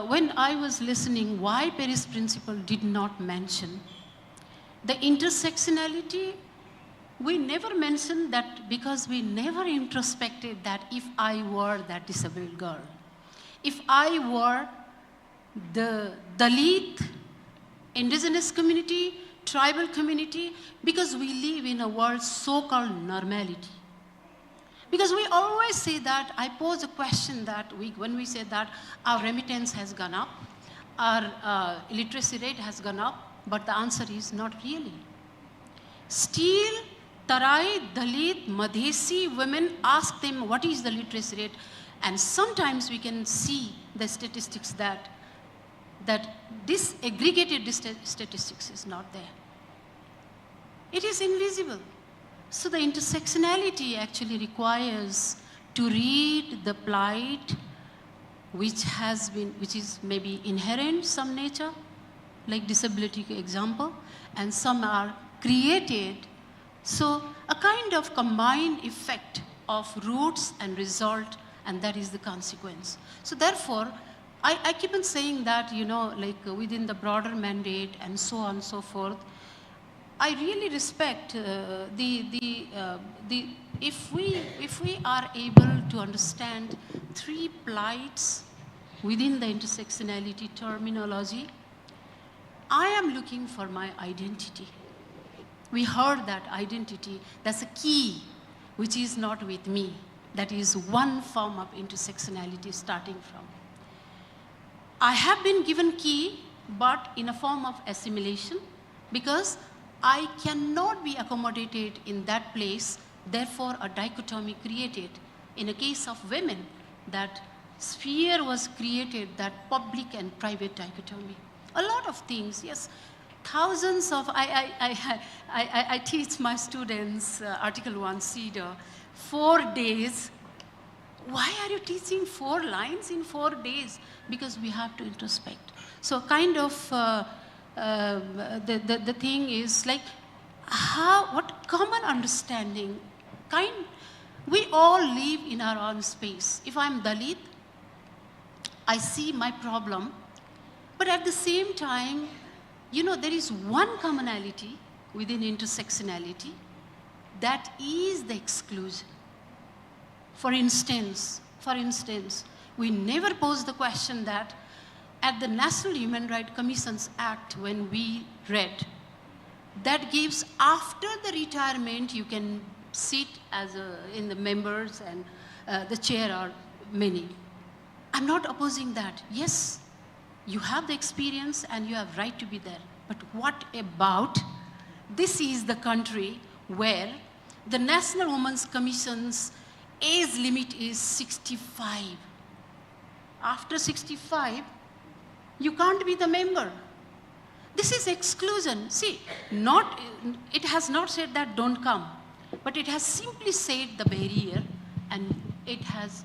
when I was listening, why Paris Principle did not mention the intersectionality, we never mentioned that because we never introspected that if I were that disabled girl, if I were the Dalit, indigenous community, tribal community, because we live in a world so-called normality. Because we always say that, I pose a question that when we say that our remittance has gone up, our illiteracy rate has gone up, but the answer is not really. Still, Tarai, Dalit, Madhesi women, ask them what is the literacy rate, and sometimes we can see the statistics that disaggregated statistics is not there. It is invisible. So the intersectionality actually requires to read the plight which is maybe inherent some nature, like disability example, and some are created. So a kind of combined effect of roots and result, and that is the consequence. So therefore, I keep on saying that, within the broader mandate and so on and so forth, I really respect if we are able to understand 3 plights within the intersectionality terminology, I am looking for my identity. We heard that identity, that's a key, which is not with me. That is one form of intersectionality starting from. I have been given key, but in a form of assimilation, because I cannot be accommodated in that place, therefore a dichotomy created. In a case of women, that sphere was created, that public and private dichotomy. A lot of things, yes. Thousands of, I teach my students Article 1 CEDAW, 4 days. Why are you teaching 4 lines in 4 days? Because we have to introspect. So kind of, the thing is like, what common understanding, We all live in our own space. If I'm Dalit, I see my problem, but at the same time, there is one commonality within intersectionality, that is the exclusion. For instance, we never pose the question that at the National Human Rights Commissions Act, when we read, that gives after the retirement, you can sit in the members and the chair are many. I'm not opposing that. Yes, you have the experience and you have right to be there. But what about, this is the country where the National Women's Commission's age limit is 65. After 65, you can't be the member. This is exclusion. See, it has not said that don't come, but it has simply said the barrier, and it has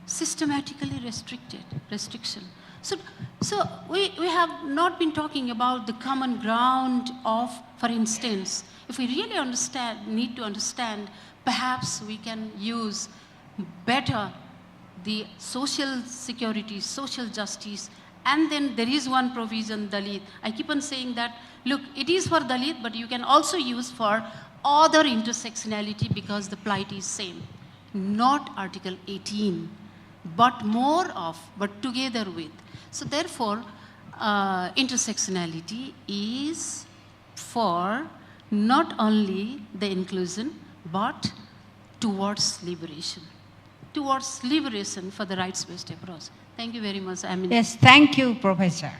systematically restriction. So we have not been talking about the common ground of, for instance, if we really need to understand, perhaps we can use better the social security, social justice, and then there is one provision, Dalit. I keep on saying that, look, it is for Dalit, but you can also use for other intersectionality because the plight is same. Not Article 18, but but together with. So therefore, intersectionality is for not only the inclusion, but towards liberation for the rights-based approach. Thank you very much. Yes, thank you, Professor.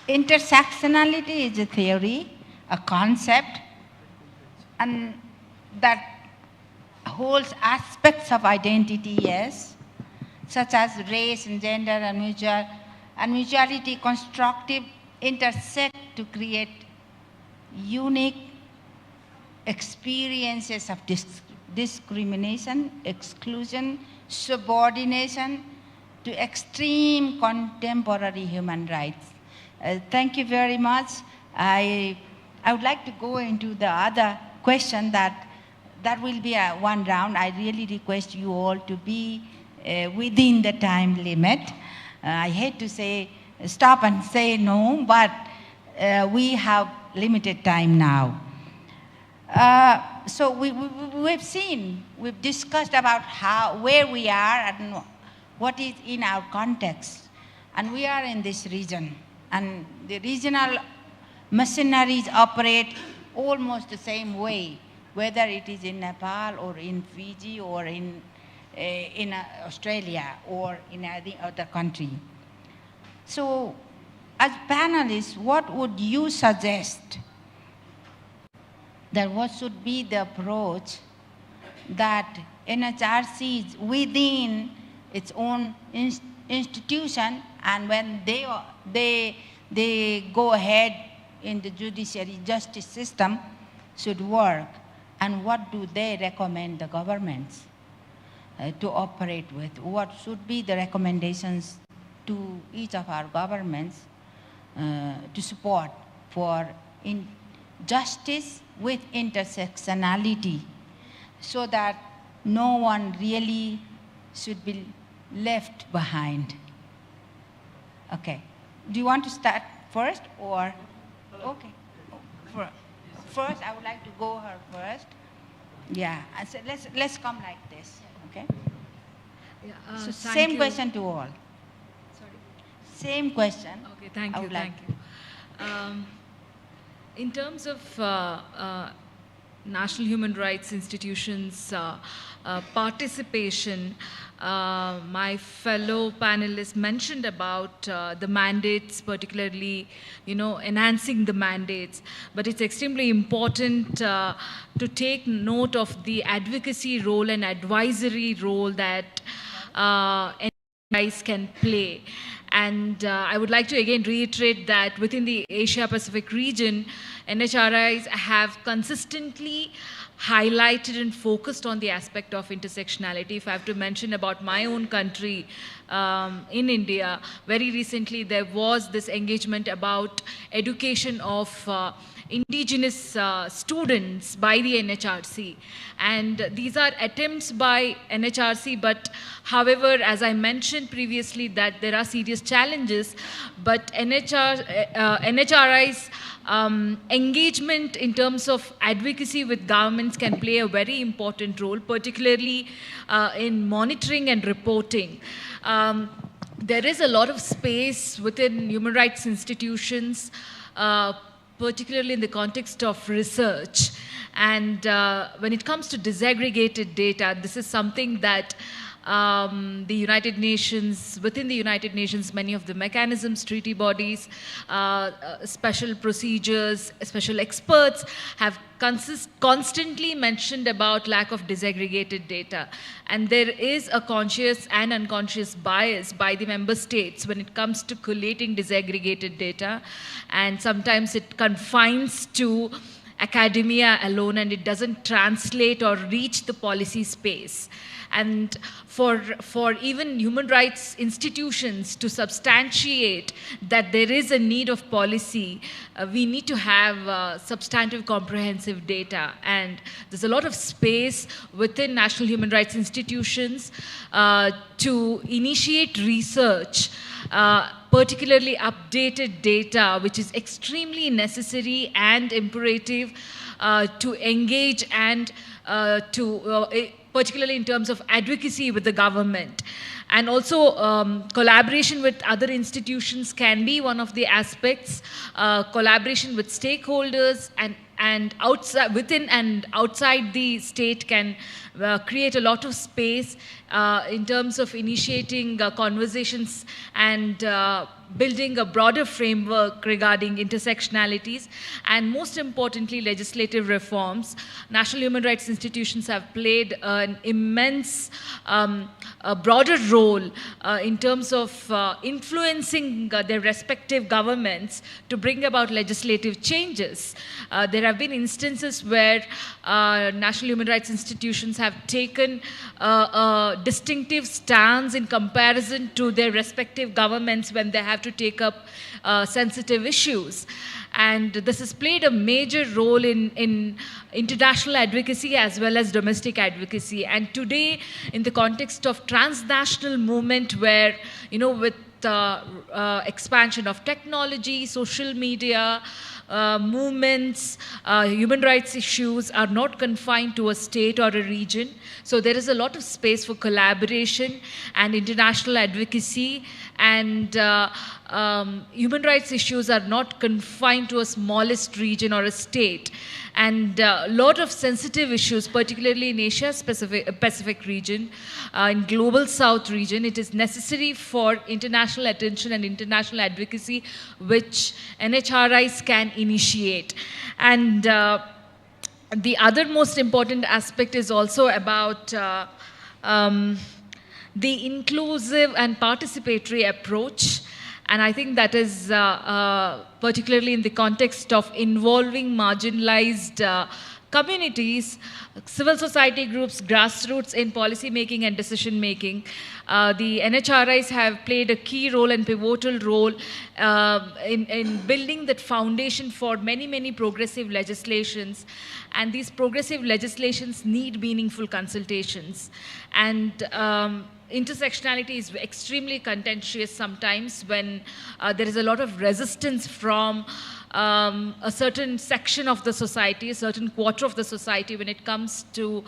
Intersectionality is a theory, a concept, and that holds aspects of identity, yes, such as race and gender and mutuality constructive intersect to create unique experiences of discrimination, exclusion, subordination to extreme contemporary human rights. Thank you very much. I would like to go into the other question that will be one round. I really request you all to be within the time limit. I hate to say stop and say no, but we have limited time now. So we've discussed about where we are and what is in our context. And we are in this region. And the regional machineries operate almost the same way, whether it is in Nepal or in Fiji or in Australia or in any other country. So as panelists, what would you suggest that what should be the approach that NHRC is within its own institution, and when they go ahead in the judiciary justice system should work, and what do they recommend the governments to operate with? What should be the recommendations to each of our governments to support for justice with intersectionality, so that no one really should be left behind? Okay. Do you want to start first or? Okay. First, I would like to go her first. Yeah. And so let's come like this. Okay. Yeah, so same question to all. Sorry. Same question. Okay. Thank you. Thank you. In terms of national human rights institutions' participation, my fellow panelists mentioned about the mandates, particularly, enhancing the mandates. But it's extremely important to take note of the advocacy role and advisory role that NHRIs can play. And I would like to again reiterate that within the Asia-Pacific region, NHRIs have consistently highlighted and focused on the aspect of intersectionality. If I have to mention about my own country, in India, very recently there was this engagement about education of indigenous students by the NHRC. And these are attempts by NHRC, but however, as I mentioned previously, that there are serious challenges, but NHRI's engagement in terms of advocacy with governments can play a very important role, particularly in monitoring and reporting. There is a lot of space within human rights institutions, particularly in the context of research. And when it comes to disaggregated data, this is something that the United Nations, within the United Nations, many of the mechanisms, treaty bodies, special procedures, special experts have constantly mentioned about lack of disaggregated data. And there is a conscious and unconscious bias by the member states when it comes to collating disaggregated data. And sometimes it confines to academia alone and it doesn't translate or reach the policy space. And for even human rights institutions to substantiate that there is a need of policy, we need to have substantive comprehensive data. And there's a lot of space within national human rights institutions to initiate research, particularly updated data, which is extremely necessary and imperative to engage and particularly in terms of advocacy with the government. And also collaboration with other institutions can be one of the aspects. Collaboration with stakeholders and outside, within and outside the state can create a lot of space in terms of initiating conversations and building a broader framework regarding intersectionalities, and most importantly, legislative reforms. National human rights institutions have played an immense, a broader role in terms of influencing their respective governments to bring about legislative changes. There have been instances where national human rights institutions have taken a distinctive stance in comparison to their respective governments when they have to take up sensitive issues. And this has played a major role in international advocacy as well as domestic advocacy. And today, in the context of transnational movement where, you know, with expansion of technology, social media, movements, human rights issues are not confined to a state or a region. So there is a lot of space for collaboration and international advocacy, and human rights issues are not confined to a smallest region or a state. And a lot of sensitive issues, particularly in Asia-Pacific region, in Global South region, it is necessary for international attention and international advocacy, which NHRIs can initiate. And the other most important aspect is also about the inclusive and participatory approach. And I think that is particularly in the context of involving marginalized communities, civil society groups, grassroots in policy making and decision making. The NHRIs have played a key role and pivotal role in building that foundation for many, many progressive legislations. And these progressive legislations need meaningful consultations. And intersectionality is extremely contentious sometimes when there is a lot of resistance from a certain section of the society, a certain quarter of the society when it comes to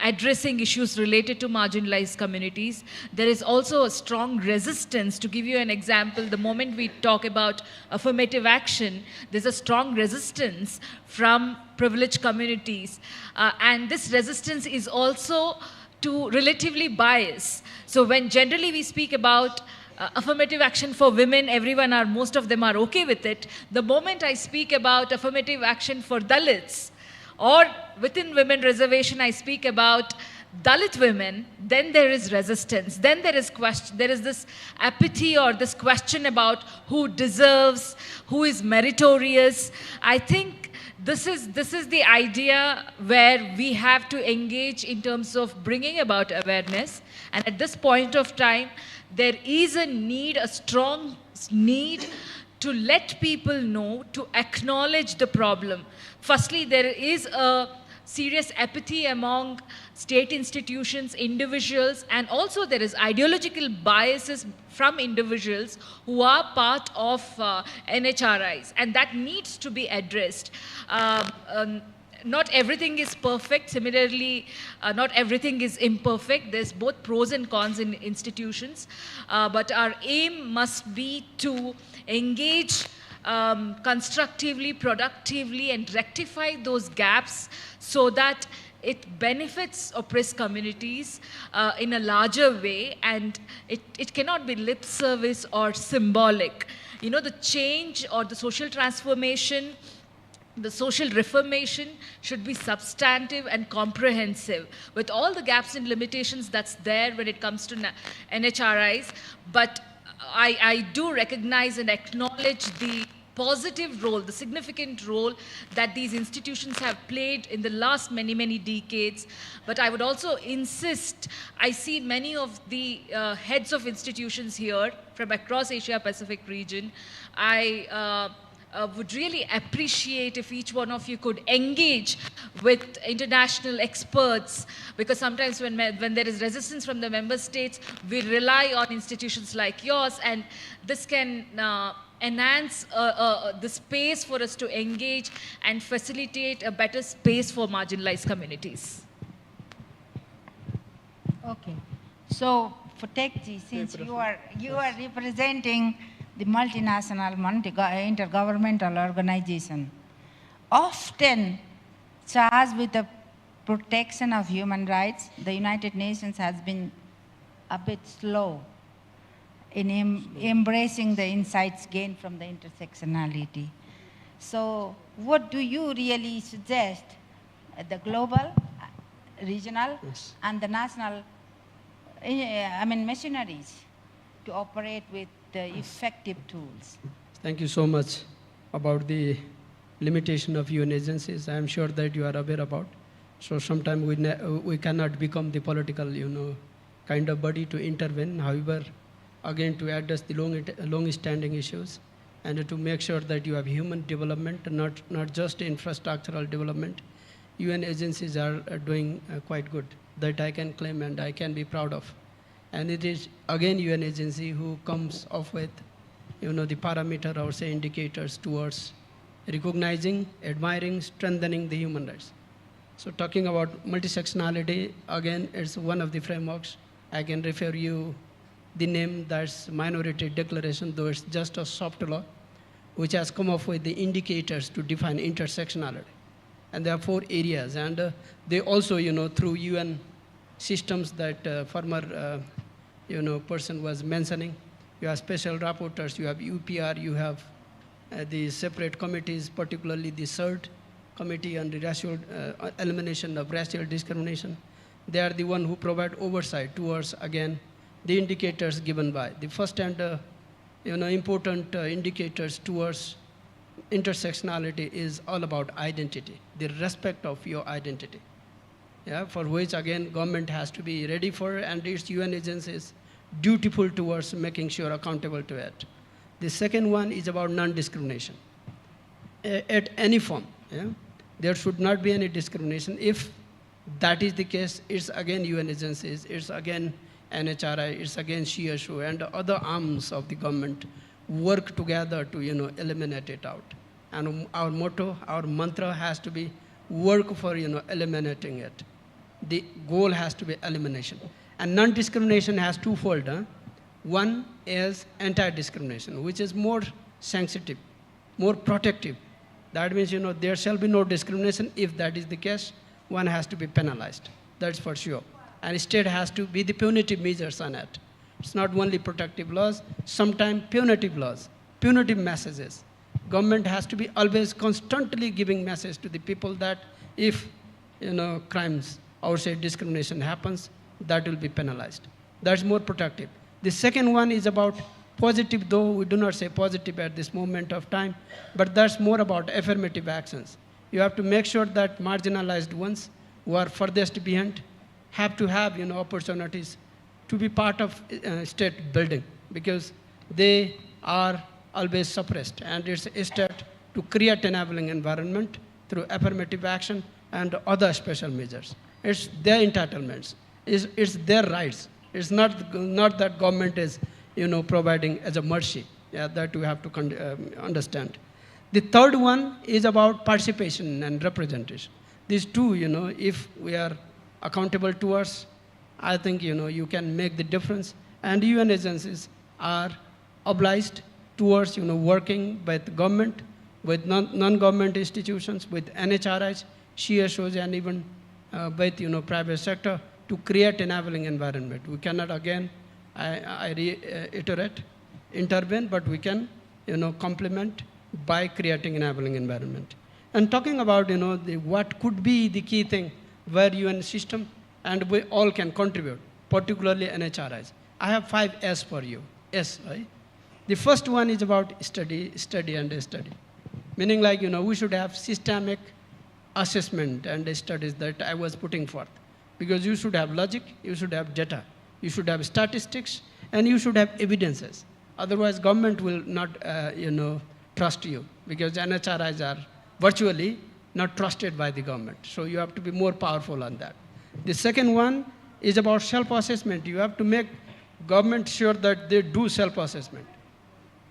addressing issues related to marginalized communities. There is also a strong resistance. To give you an example, the moment we talk about affirmative action, there's a strong resistance from privileged communities. And this resistance is also to relatively bias. So when generally we speak about affirmative action for women, most of them are okay with it. The moment I speak about affirmative action for Dalits, or within women reservation I speak about Dalit women, then there is resistance. Then there is this apathy or this question about who deserves, who is meritorious. I think this is the idea where we have to engage in terms of bringing about awareness. And at this point of time, there is a need, a strong need to let people know, to acknowledge the problem. Firstly, there is a serious apathy among state institutions, individuals, and also there is ideological biases from individuals who are part of NHRIs, and that needs to be addressed. Not everything is perfect. Similarly, not everything is imperfect. There's both pros and cons in institutions. But our aim must be to engage constructively, productively, and rectify those gaps so that it benefits oppressed communities in a larger way, and it cannot be lip service or symbolic. You know, the change or the social transformation, the social reformation should be substantive and comprehensive with all the gaps and limitations that's there when it comes to NHRIs. But I do recognize and acknowledge the positive role, the significant role that these institutions have played in the last many, many decades. But I would also insist, I see many of the heads of institutions here from across Asia-Pacific region. I would really appreciate if each one of you could engage with international experts, because sometimes when there is resistance from the member states, we rely on institutions like yours, and this can enhance the space for us to engage and facilitate a better space for marginalized communities. Okay. So, for TechG, since you are representing the multinational, intergovernmental organization, often charged with the protection of human rights, the United Nations has been a bit slow in embracing the insights gained from the intersectionality. So what do you really suggest at the global, regional, and the national, machineries to operate with the effective tools? Thank you so much about the limitation of UN agencies. I am sure that you are aware about. So sometimes we cannot become the political, kind of body to intervene. However, again, to address the long-standing issues and to make sure that you have human development, not just infrastructural development, UN agencies are doing quite good. That I can claim and I can be proud of. And it is, again, UN agency who comes up with, the parameter or say indicators towards recognizing, admiring, strengthening the human rights. So talking about multisectionality, again, it's one of the frameworks. I can refer you the name, that's Minority Declaration, though it's just a soft law, which has come up with the indicators to define intersectionality. And there are 4 areas. And they also, through UN systems that former person was mentioning. You have special rapporteurs, you have UPR, you have the separate committees, particularly the CERT committee on the racial elimination of racial discrimination. They are the one who provide oversight towards, again, the indicators given by. The first and important indicators towards intersectionality is all about identity, the respect of your identity. Yeah, for which, again, government has to be ready for, and its UN agencies dutiful towards making sure accountable to it. The second one is about non-discrimination. At any form, there should not be any discrimination. If that is the case, it's again UN agencies, it's again NHRI, it's again CSO, and other arms of the government work together to eliminate it out. And our motto, our mantra has to be work for eliminating it. The goal has to be elimination. And non-discrimination has twofold. One is anti-discrimination, which is more sensitive, more protective. That means, there shall be no discrimination. If that is the case, one has to be penalized. That's for sure. And state has to be the punitive measures on it. It's not only protective laws, sometimes punitive laws, punitive messages. Government has to be always constantly giving message to the people that if, crimes or say discrimination happens, that will be penalized. That's more protective. The second one is about positive, though we do not say positive at this moment of time, but that's more about affirmative actions. You have to make sure that marginalized ones who are furthest behind have to have opportunities to be part of state building, because they are always suppressed, and it's a state to create enabling environment through affirmative action and other special measures. It's their entitlements, it's their rights. It's not that government is, providing as a mercy. Yeah, that we have to understand. The third one is about participation and representation. These two, if we are accountable to us, I think, you can make the difference. And UN agencies are obliged towards, working with government, with non-government institutions, with NHRIs, CSOs, and even with, private sector to create enabling environment. We cannot, again, I reiterate, intervene, but we can, complement by creating enabling environment. And talking about, what could be the key thing where UN system and we all can contribute, particularly NHRIs. I have 5 S for you. S, right? The first one is about study, and study. Meaning like, we should have systemic assessment and studies that I was putting forth. Because you should have logic, you should have data, you should have statistics, and you should have evidences. Otherwise, government will not, trust you, because NHRIs are virtually not trusted by the government. So you have to be more powerful on that. The second one is about self-assessment. You have to make government sure that they do self-assessment.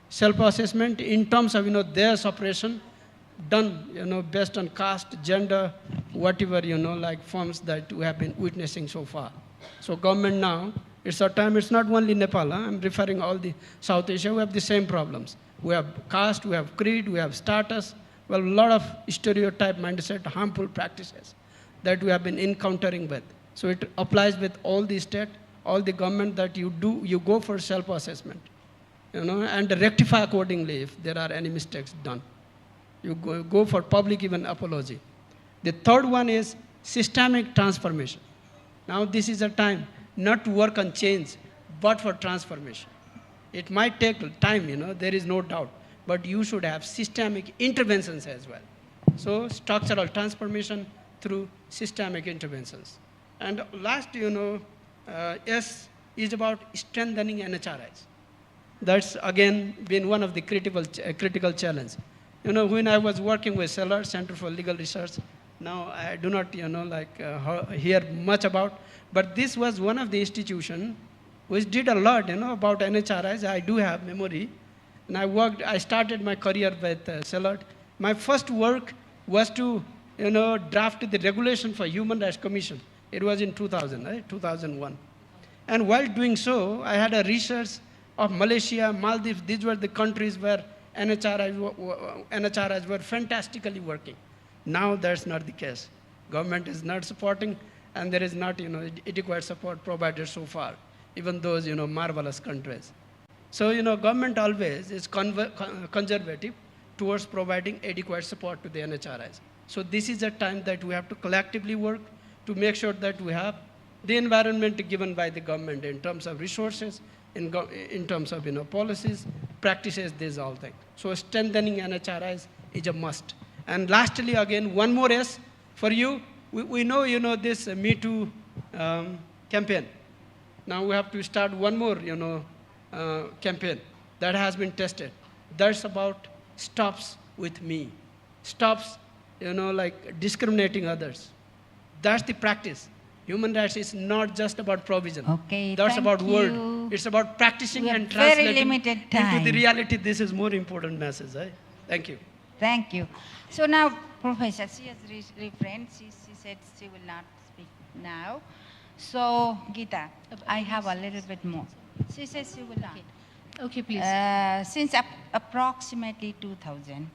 Self-assessment in terms of, their suppression done, based on caste, gender, whatever, like forms that we have been witnessing so far. So government now, it's our time, it's not only Nepal, I'm referring all the South Asia, we have the same problems. We have caste, we have creed, we have status, well, a lot of stereotype mindset, harmful practices that we have been encountering with. So it applies with all the state, all the government that you go for self-assessment, and rectify accordingly if there are any mistakes done. You go for public even apology. The third one is systemic transformation. Now this is a time not to work on change, but for transformation. It might take time, there is no doubt, but you should have systemic interventions as well. So structural transformation through systemic interventions. And last, S is about strengthening NHRIs. That's again been one of the critical challenges. When I was working with CELAR, Center for Legal Research, now I do not, hear much about, but this was one of the institutions which did a lot, about NHRIs. I do have memory, and I started my career with CELAR. My first work was to, draft the regulation for Human Rights Commission. It was in 2000, right? 2001. And while doing so, I had a research of Malaysia, Maldives. These were the countries where NHRIs were fantastically working. Now that's not the case. Government is not supporting, and there is not, adequate support provided so far, even those, marvelous countries. So, government always is conservative towards providing adequate support to the NHRIs. So this is a time that we have to collectively work to make sure that we have the environment given by the government in terms of resources, in terms of, policies, practices, these all things. So strengthening NHRIs is a must. And lastly, again, one more S for you. We know, this Me Too campaign. Now we have to start one more, campaign that has been tested. That's about stops with me. Stops, like discriminating others. That's the practice. Human rights is not just about provision. Okay, that's thank about you. word. It's about practicing and very translating limited time. into the reality. This is more important message. Right? Thank you. Thank you. So now, Professor, she has refrained. She said she will not speak now. So, Geeta, I have a little bit more. She says she will not. Okay, please. Since approximately 2000,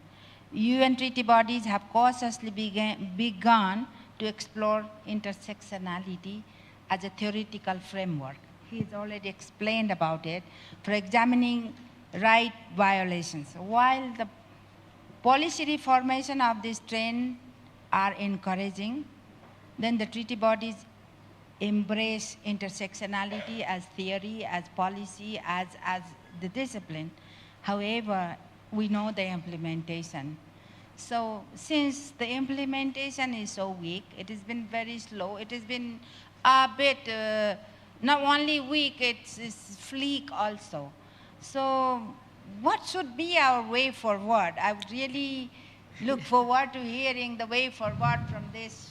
UN treaty bodies have cautiously begun to explore intersectionality as a theoretical framework. He's already explained about it, for examining right violations. While the policy reformation of this trend are encouraging, then the treaty bodies embrace intersectionality as theory, as policy, as the discipline. However, we know the implementation. So since the implementation is so weak, it has been very slow. It has been a bit, not only weak, it's fleek also. So what should be our way forward? I would really look forward to hearing the way forward from this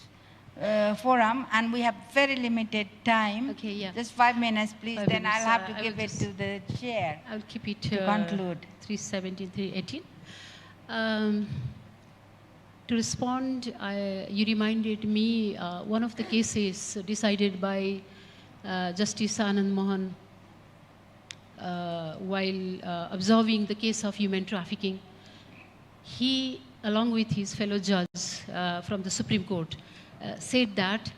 forum, and we have very limited time. Okay, yeah. Just 5 minutes, please. 5 then minutes. I'll have I to will give it just- to the chair. I'll keep it to conclude. 317, 318. To respond, you reminded me one of the cases decided by Justice Anand Mohan while observing the case of human trafficking. He, along with his fellow judge from the Supreme Court, said that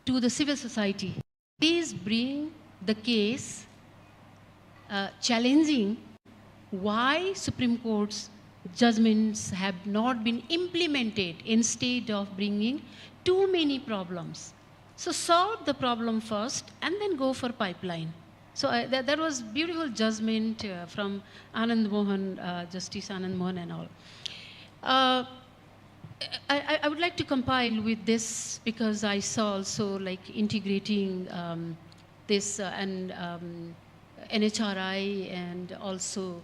to the civil society, please bring the case challenging why Supreme Court's judgments have not been implemented instead of bringing too many problems. So solve the problem first and then go for pipeline. So that was beautiful judgment from Anand Mohan, Justice Anand Mohan and all. I would like to compile with this because I saw also like integrating this and NHRI and also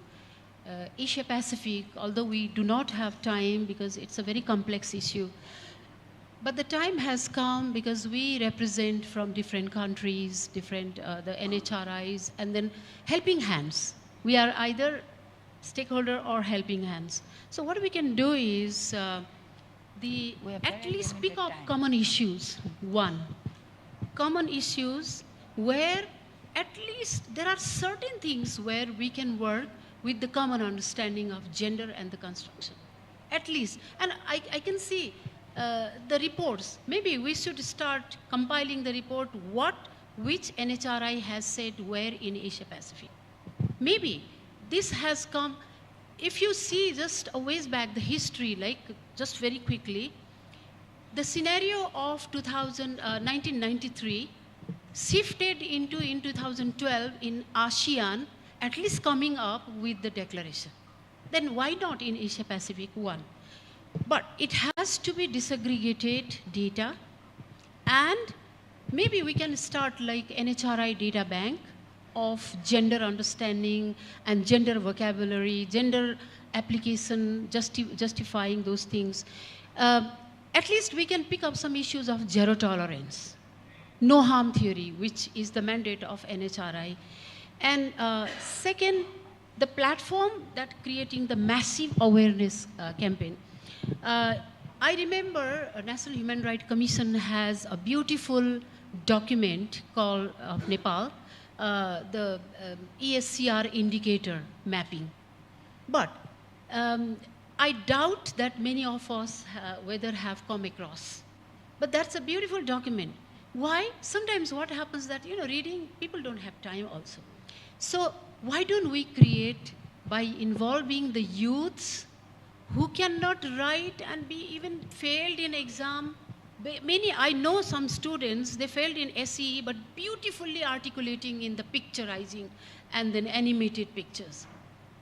Asia Pacific, although we do not have time because it's a very complex issue. But the time has come because we represent from different countries, different the NHRIs, and then helping hands. We are either stakeholder or helping hands. So what we can do is at least pick up common issues. One, common issues where at least there are certain things where we can work with the common understanding of gender and the construction. At least. And I can see the reports. Maybe we should start compiling the report which NHRI has said where in Asia Pacific. Maybe this has come, if you see just a ways back the history, like just very quickly, the scenario of 1993 shifted into in 2012 in ASEAN, at least coming up with the declaration. Then why not in Asia Pacific one? But it has to be disaggregated data, and maybe we can start like NHRI data bank of gender understanding and gender vocabulary, gender application, justifying those things. At least we can pick up some issues of zero tolerance, no harm theory, which is the mandate of NHRI. And second, the platform that creating the massive awareness campaign. I remember National Human Rights Commission has a beautiful document called of Nepal, the ESCR indicator mapping. But I doubt that many of us whether have come across. But that's a beautiful document. Why? Sometimes what happens that, reading, people don't have time also. So why don't we create by involving the youths who cannot write and be even failed in exam? I know some students, they failed in SEE, but beautifully articulating in the picturizing and then animated pictures.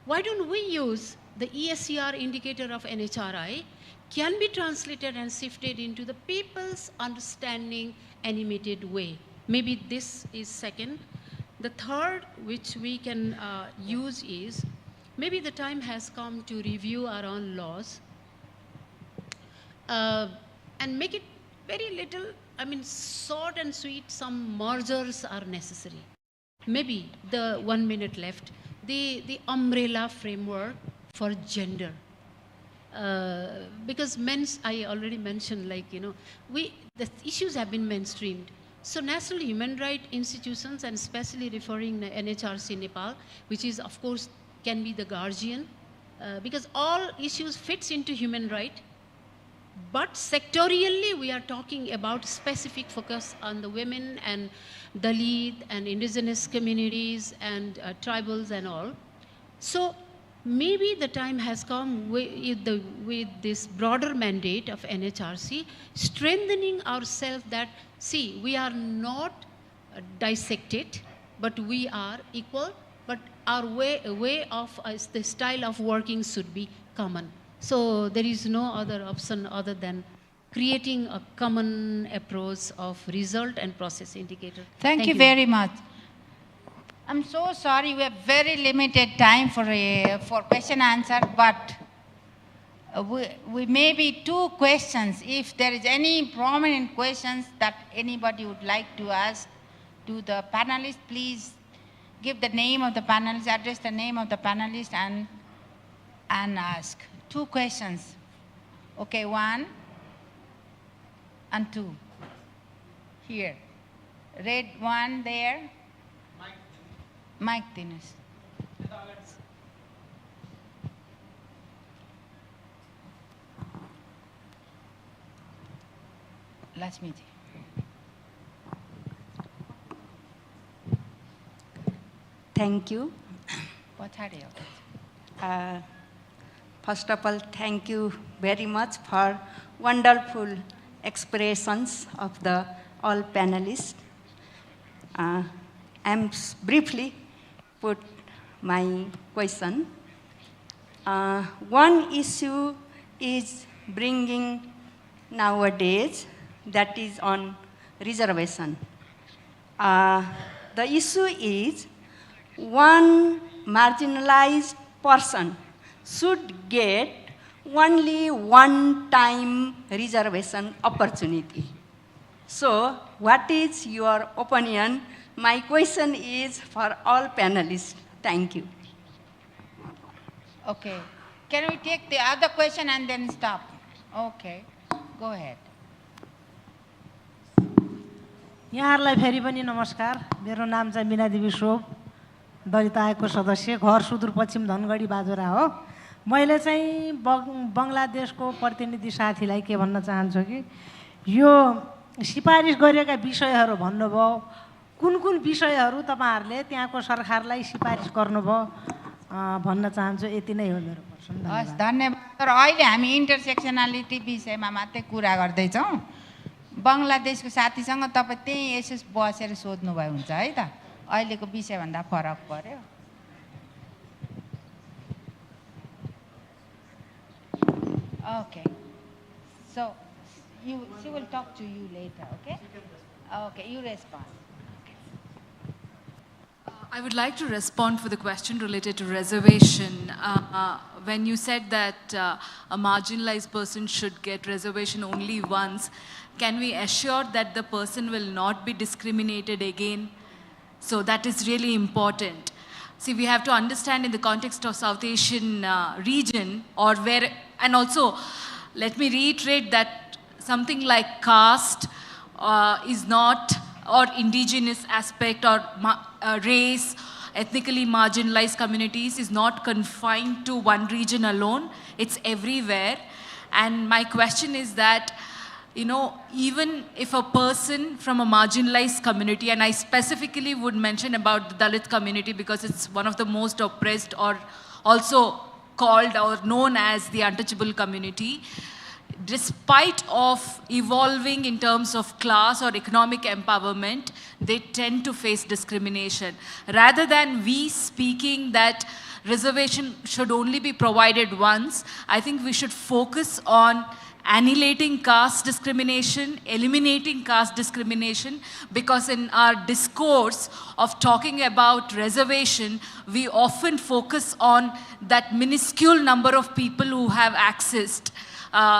Why don't we use the ESCR indicator of NHRI can be translated and shifted into the people's understanding animated way? Maybe this is second. The third, which we can use is, maybe the time has come to review our own laws and make it very little, short and sweet. Some mergers are necessary. Maybe the 1 minute left, the umbrella framework for gender. Because I already mentioned, the issues have been mainstreamed. So national human rights institutions, and especially referring to NHRC Nepal, which is, of course, can be the guardian, because all issues fits into human right. But sectorially, we are talking about specific focus on the women and Dalit and indigenous communities and tribals and all. So maybe the time has come with this broader mandate of NHRC, strengthening ourselves that, see, we are not dissected, but we are equal, but our way of, the style of working should be common. So there is no other option other than creating a common approach of result and process indicator. Thank you very much. I'm so sorry, we have very limited time for question answer, but we maybe 2 questions. If there is any prominent questions that anybody would like to ask to the panelists, please give the name of the panelist, address the name of the panelist, and ask. 2 questions. Okay, 1 and 2. Here. Red one there. Mike Dinesh. Lakshmiji. Thank you. What's her name? First of all, thank you very much for wonderful expressions of the all panelists. I'm briefly put my question. One issue is bringing nowadays, that is on reservation. The issue is one marginalized person should get only one-time reservation opportunity. So, what is your opinion? My question is for all panelists. Thank you. Okay. Can we take the other question and then stop? Okay. Go ahead. यहाँहरूलाई फेरि पनि नमस्कार। मेरो नाम चाहिँ मीना देवी शोभ, दलित आयोगको सदस्य, घर सुदूरपश्चिम धनगढी बाजुरा हो। मैले चाहिँ बङ्गलादेशको प्रतिनिधि साथीलाई के भन्न चाहन्छु कि यो सिफारिस गरेका विषयहरू भन्नुभयो, कुन कुन विषयहरू तपाईहरुले त्यहाँको सरकारलाई सिफारिस गर्नुभयो भन्न चाहन्छु। यति नै हो मेरो प्रश्न। हस्, धन्यवाद। तर अहिले हामी इन्टरसेक्सनालिटी विषयमा मात्रै कुरा गर्दै छौं। बङ्गलादेशको साथीसँग तपाई त्यही यसो बसेर सोध्नु भए हुन्छ है त। अहिलेको विषय भन्दा फरक पर्यो। Okay. So she will talk to you later, okay? Okay, you respond. I would like to respond for the question related to reservation. When you said that a marginalized person should get reservation only once, can we assure that the person will not be discriminated again? So that is really important. See, we have to understand in the context of South Asian region, or where, and also let me reiterate that something like caste is not, or indigenous aspect, or race, ethnically marginalized communities is not confined to one region alone. It's everywhere. And my question is that, you know, even if a person from a marginalized community, and I specifically would mention about the Dalit community because it's one of the most oppressed, or also called or known as the untouchable community, despite of evolving in terms of class or economic empowerment, they tend to face discrimination. Rather than we speaking that reservation should only be provided once, I think we should focus on annihilating caste discrimination, eliminating caste discrimination, because in our discourse of talking about reservation, we often focus on that minuscule number of people who have accessed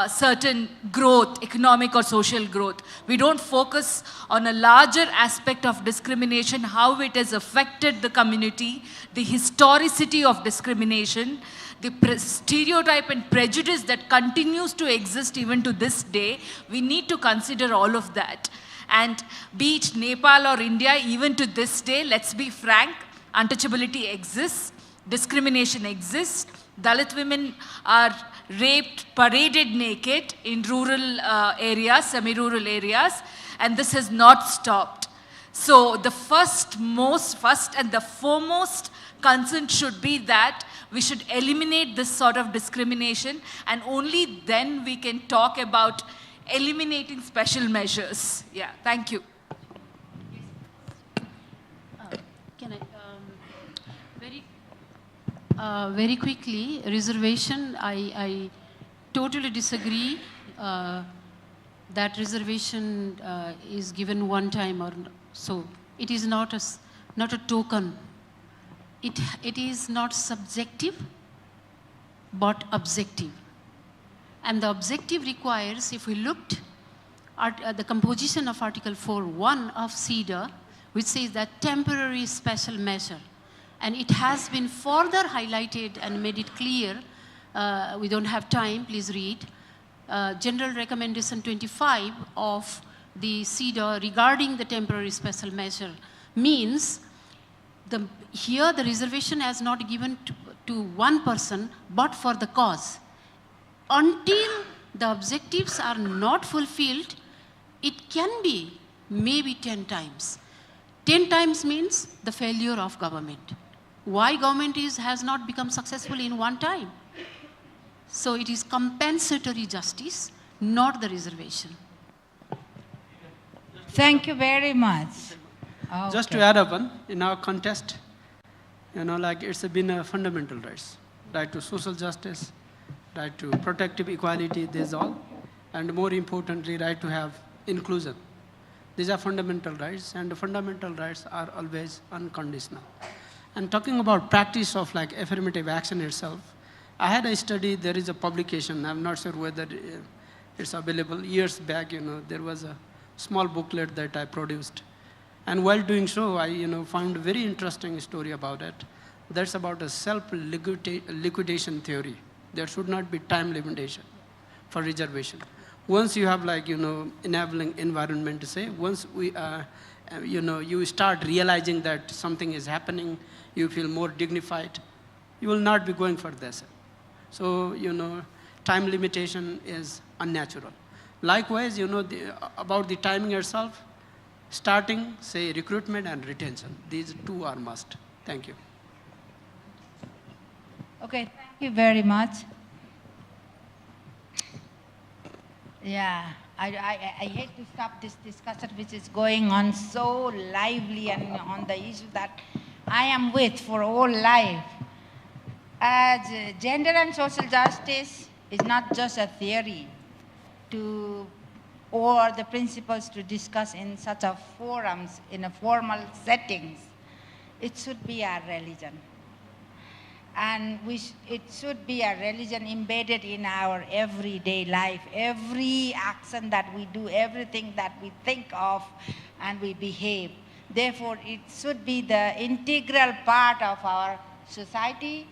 certain growth, economic or social growth. We don't focus on a larger aspect of discrimination, how it has affected the community, the historicity of discrimination, the stereotype and prejudice that continues to exist even to this day. We need to consider all of that. And be it Nepal or India, even to this day, let's be frank, untouchability exists, discrimination exists. Dalit women are raped, paraded naked in rural areas, semi-rural areas, and this has not stopped. So the first and the foremost concern should be that we should eliminate this sort of discrimination, and only then we can talk about eliminating special measures. Yeah, thank you. Can I, very quickly, reservation, I totally disagree that reservation is given one time or so. It is not a token it is not subjective, but objective. And the objective requires, if we looked at the composition of Article 4.1 of CEDAW, which says that temporary special measure, and it has been further highlighted and made it clear. We don't have time, please read. General Recommendation 25 of the CEDAW regarding the temporary special measure means here the reservation has not given to one person, but for the cause. Until the objectives are not fulfilled, it can be maybe 10 times. 10 times means the failure of government. Why government has not become successful in one time? So it is compensatory justice, not the reservation. Thank you very much. Just to add up, in our contest, like it's been a fundamental rights, right to social justice, right to protective equality, these all, and more importantly, right to have inclusion. These are fundamental rights, and the fundamental rights are always unconditional. And talking about practice of like affirmative action itself, I had a study, there is a publication, I'm not sure whether it's available. Years back, there was a small booklet that I produced. And while doing so, I found a very interesting story about it. That's about a self-liquidation theory. There should not be time limitation for reservation. Once you have enabling environment to say, once you start realizing that something is happening, you feel more dignified, you will not be going for this. So, time limitation is unnatural. Likewise, about the timing itself, starting, say, recruitment and retention. These two are must. Thank you. Okay, thank you very much. Yeah, I hate to stop this discussion which is going on so lively and on the issue that I am with for all life. As gender and social justice is not just a theory or the principles to discuss in such a forums, in a formal settings. It should be our religion. And it should be a religion embedded in our everyday life, every action that we do, everything that we think of and we behave. Therefore, it should be the integral part of our society,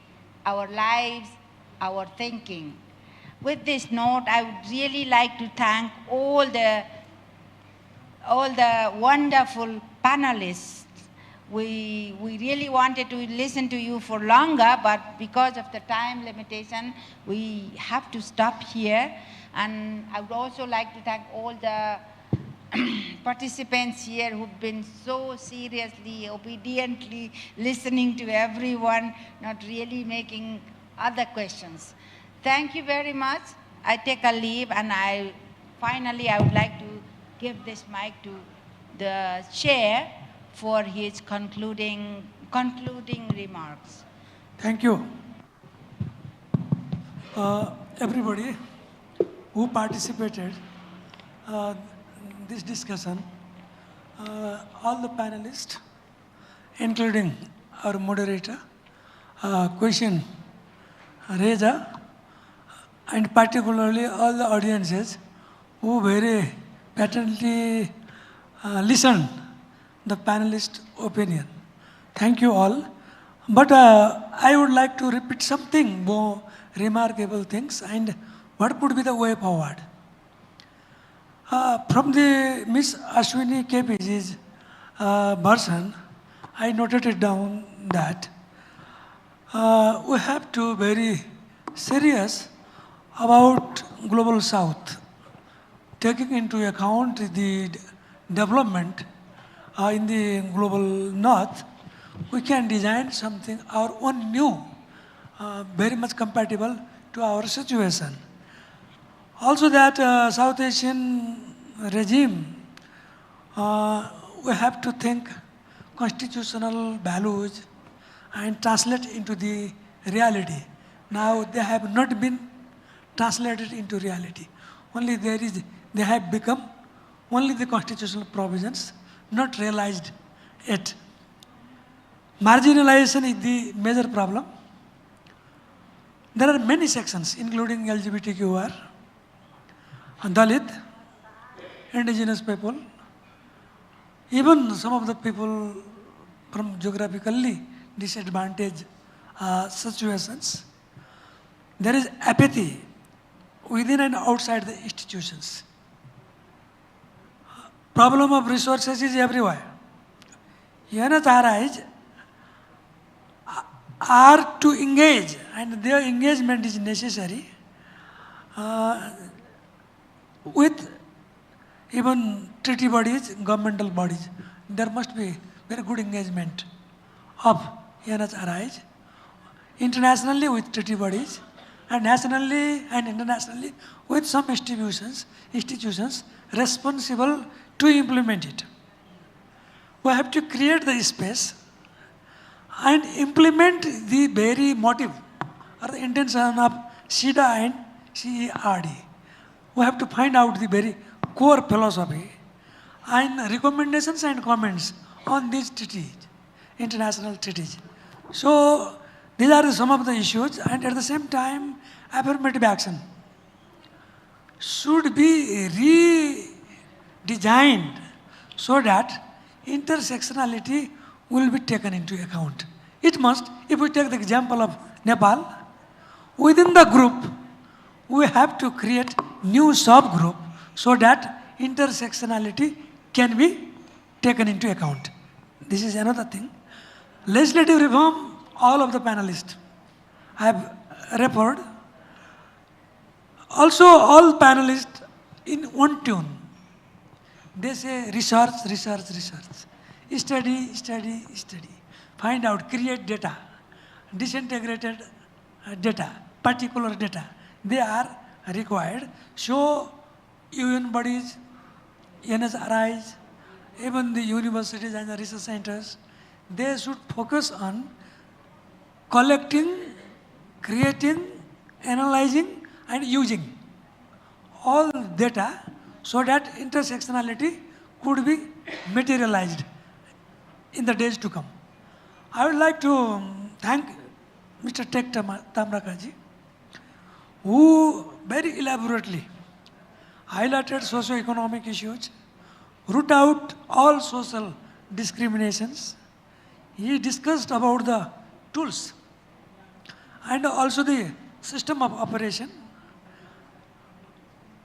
our lives, our thinking. With this note, I would really like to thank all the wonderful panelists. We really wanted to listen to you for longer, but because of the time limitation, we have to stop here. And I would also like to thank all the participants here who've been so seriously, obediently listening to everyone, not really making other questions. Thank you very much. I take a leave, and finally I would like to give this mic to the chair for his concluding remarks. Thank you. Everybody who participated in this discussion, all the panelists, including our moderator, question Reza, and particularly all the audiences who very patently listened the panelist opinion. Thank you all. But I would like to repeat something more remarkable things and what would be the way forward. From the Miss Ashwini KPG's version, I noted it down that we have to be very serious about Global South, taking into account the development in the Global North. We can design something our own new, very much compatible to our situation. Also that South Asian regime, we have to think constitutional values and translate into the reality. Now they have not been translated into reality. Only they have become only the constitutional provisions, not realized yet. marginalization is the major problem. There are many sections, including LGBTQR, Dalit, indigenous people, even some of the people from geographically disadvantaged situations. There is apathy within and outside the institutions. Problem of resources is everywhere. UNHRIs are to engage, and their engagement is necessary with even treaty bodies, governmental bodies. There must be very good engagement of UNHRIs internationally with treaty bodies, and nationally and internationally with some institutions responsible to implement it. We have to create the space and implement the very motive or the intention of SIDA and CERD. We have to find out the very core philosophy and recommendations and comments on these treaties, international treaties. So these are some of the issues, and at the same time, affirmative action should be redesigned so that intersectionality will be taken into account. It must, if we take the example of Nepal, within the group, we have to create new subgroup so that intersectionality can be taken into account. This is another thing. Legislative reform, all of the panelists have referred. Also, all panelists in one tune, they say research, research, research. Study, study, study. Find out, create data, disintegrated data, particular data. They are required. So, UN bodies, UNHRIs, even the universities and the research centers, they should focus on collecting, creating, analyzing, and using all data so that intersectionality could be materialized in the days to come. I would like to thank Mr. Tek Tamrakaji, who very elaborately highlighted socio-economic issues, root out all social discriminations. He discussed about the tools and also the system of operation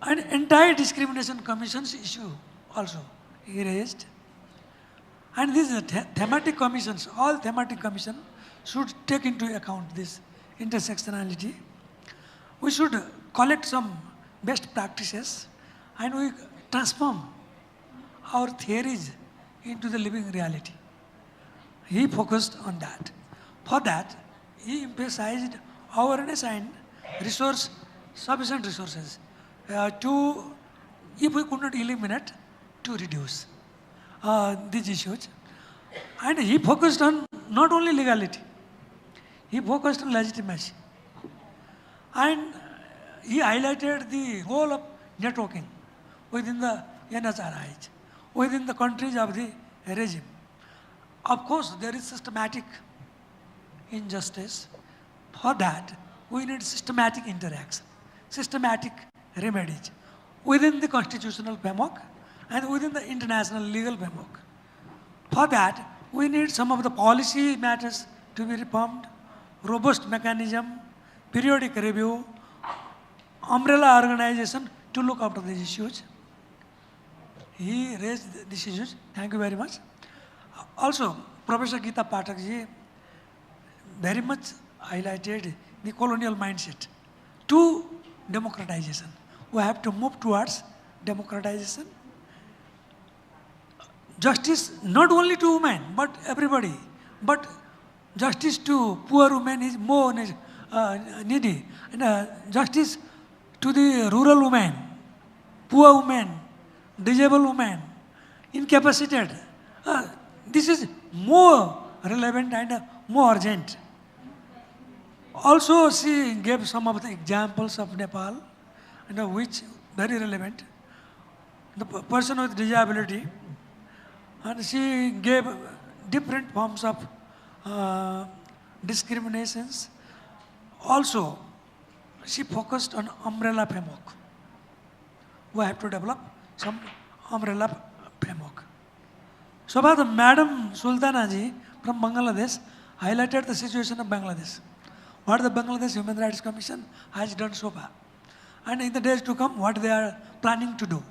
and anti-discrimination commission's issue also he raised. And these thematic commissions, all thematic commissions should take into account this intersectionality. We should collect some best practices and we transform our theories into the living reality. He focused on that. For that, he emphasized awareness and sufficient resources to, if we could not eliminate, to reduce these issues. And he focused on not only legality, he focused on legitimacy. And he highlighted the role of networking within the UNHRIs, within the countries of the regime. Of course, there is systematic injustice. For that, we need systematic interaction, systematic remedies within the constitutional framework and within the international legal framework. For that, we need some of the policy matters to be reformed, robust mechanism, periodic review, umbrella organization to look after these issues. He raised these issues. Thank you very much. Also, Professor Geeta Pathak ji very much highlighted the colonial mindset to democratization. We have to move towards democratization. Justice not only to women, but everybody. But justice to poor women is more needy. And justice to the rural women, poor women, disabled women, incapacitated. This is more relevant and more urgent. Also, she gave some of the examples of Nepal, which very relevant. The person with disability, and she gave different forms of discriminations. Also, she focused on umbrella framework. We have to develop some umbrella framework. So, the Madam Sultana ji from Bangladesh highlighted the situation of Bangladesh. What the Bangladesh Human Rights Commission has done so far. And in the days to come, what they are planning to do.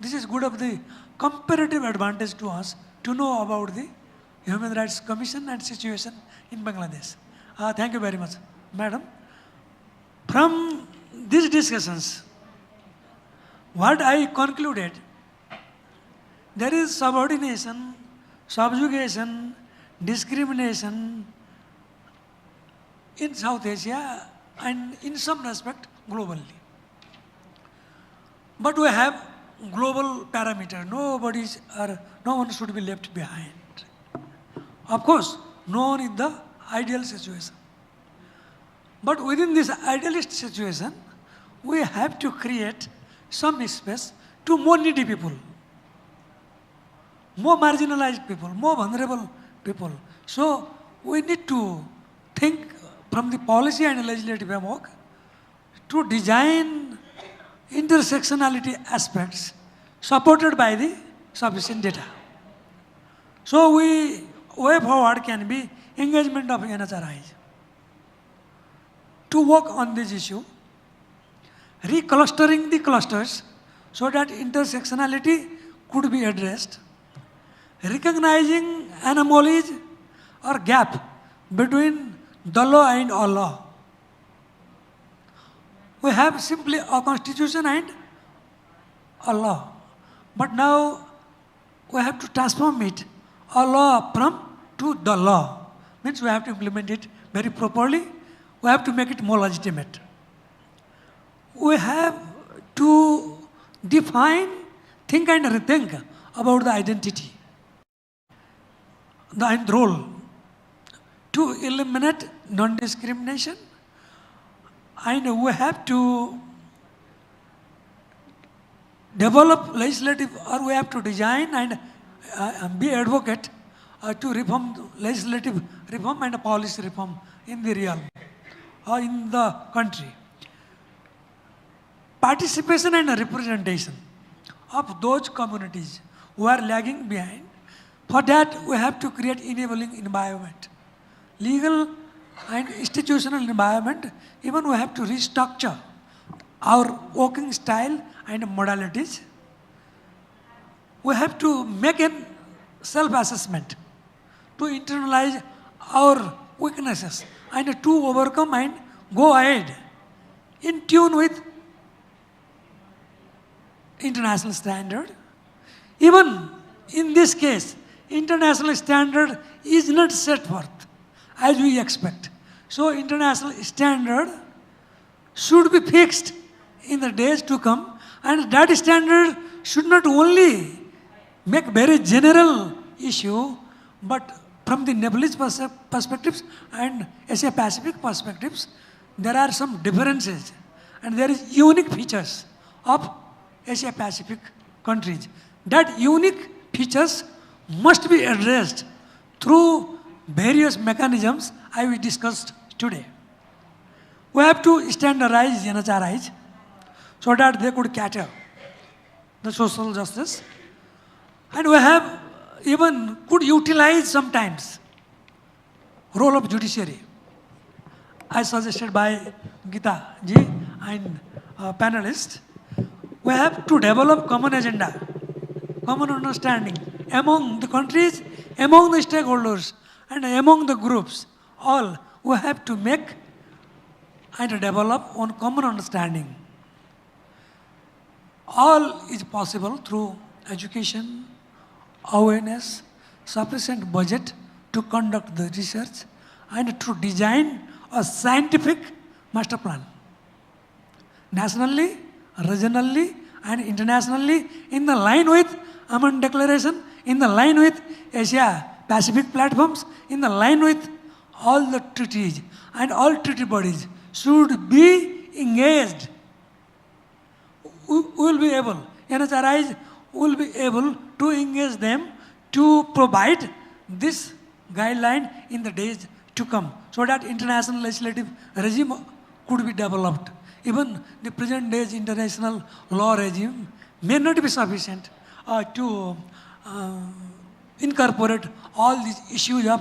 This is good of the comparative advantage to us to know about the Human Rights Commission and situation in Bangladesh. Thank you very much, Madam. From these discussions, what I concluded, there is subordination, subjugation, discrimination in South Asia and in some respect globally. But we have global parameter. No one should be left behind. Of course, no one in the ideal situation. But within this idealist situation, we have to create some space to more needy people, more marginalized people, more vulnerable people. So we need to think from the policy and legislative framework to design intersectionality aspects supported by the sufficient data. So way forward can be engagement of NHRIs to work on this issue, reclustering the clusters so that intersectionality could be addressed, recognizing anomalies or gap between the law and Allah. We have simply a constitution and a law. But now we have to transform it, a law from to the law. Means we have to implement it very properly. We have to make it more legitimate. We have to define, think and rethink about the identity, the end role, to eliminate non-discrimination, and we have to develop legislative, or we have to design and be advocate to reform, legislative reform and policy reform in the realm or in the country. Participation and representation of those communities who are lagging behind. For that, we have to create enabling environment, legal and institutional environment. Even we have to restructure our working style and modalities. We have to make a self-assessment to internalize our weaknesses and to overcome and go ahead in tune with international standard. Even in this case, international standard is not set forth as we expect. So international standard should be fixed in the days to come, and that standard should not only make very general issue, but from the nebulous perspectives and Asia Pacific perspectives, there are some differences and there is unique features of Asia Pacific countries. That unique features must be addressed through various mechanisms I will discuss today. We have to standardize NHRIs so that they could cater the social justice, and we have even could utilize sometimes role of judiciary, as suggested by Geeta ji and panelists. We have to develop common agenda, common understanding among the countries, among the stakeholders, and among the groups. All we have to make and develop on common understanding. All is possible through education, awareness, sufficient budget to conduct the research, and to design a scientific master plan. Nationally, regionally, and internationally, in the line with Amman Declaration, in the line with Asia Pacific platforms, in the line with all the treaties, and all treaty bodies should be engaged. We will be able, NHRIs will be able to engage them to provide this guideline in the days to come, so that international legislative regime could be developed. Even the present day's international law regime may not be sufficient to incorporate all these issues of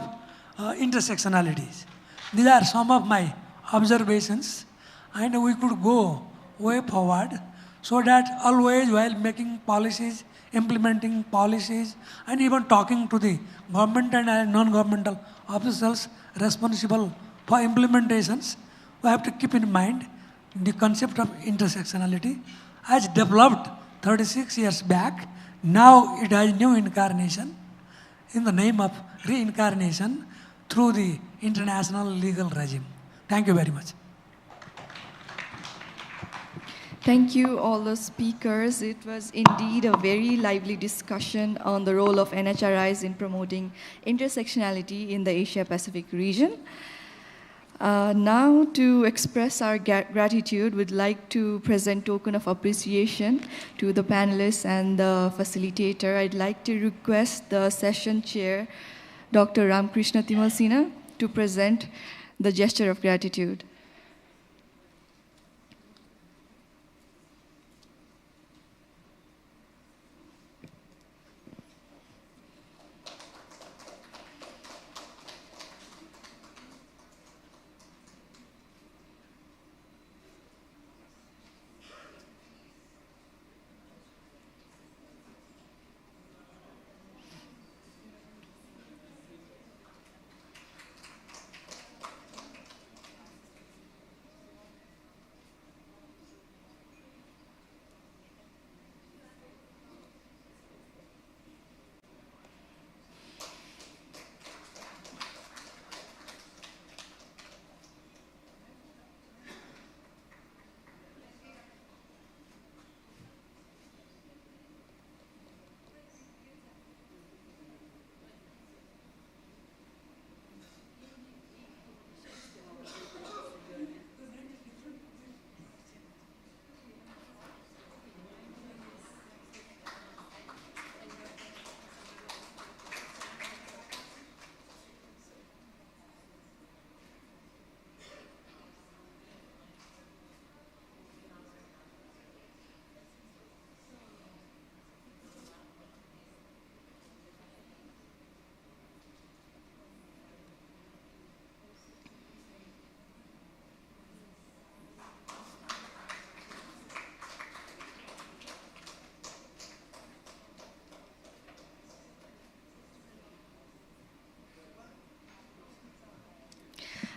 intersectionalities. These are some of my observations, and we could go way forward, so that always while making policies, implementing policies, and even talking to the government and non-governmental officials responsible for implementations, we have to keep in mind the concept of intersectionality as developed 36 years back. Now it has new incarnation in the name of reincarnation through the international legal regime. Thank you very much. Thank you, all the speakers. It was indeed a very lively discussion on the role of NHRIs in promoting intersectionality in the Asia-Pacific region. Now, to express our gratitude, we'd like to present token of appreciation to the panelists and the facilitator. I'd like to request the session chair, Dr. Ramkrishna Timalsina, to present the gesture of gratitude.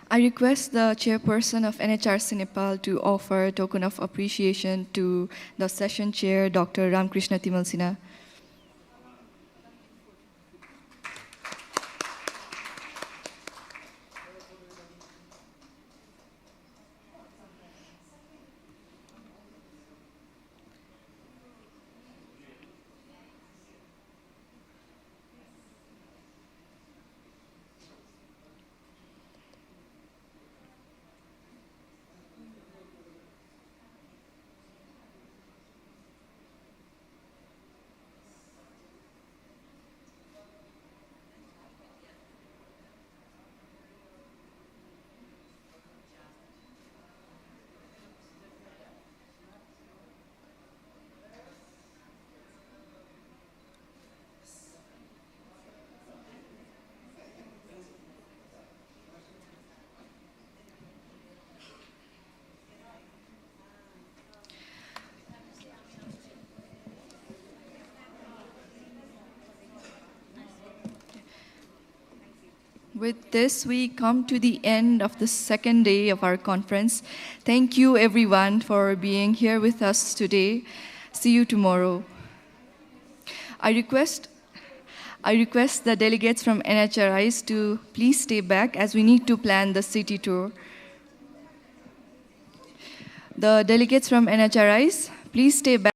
I request the chairperson of NHRC Nepal to offer a token of appreciation to the session chair, Dr. Ramkrishna Timalsina. With this, we come to the end of the second day of our conference. Thank you, everyone, for being here with us today. See you tomorrow. I request the delegates from NHRIs to please stay back as we need to plan the city tour. The delegates from NHRIs, please stay back.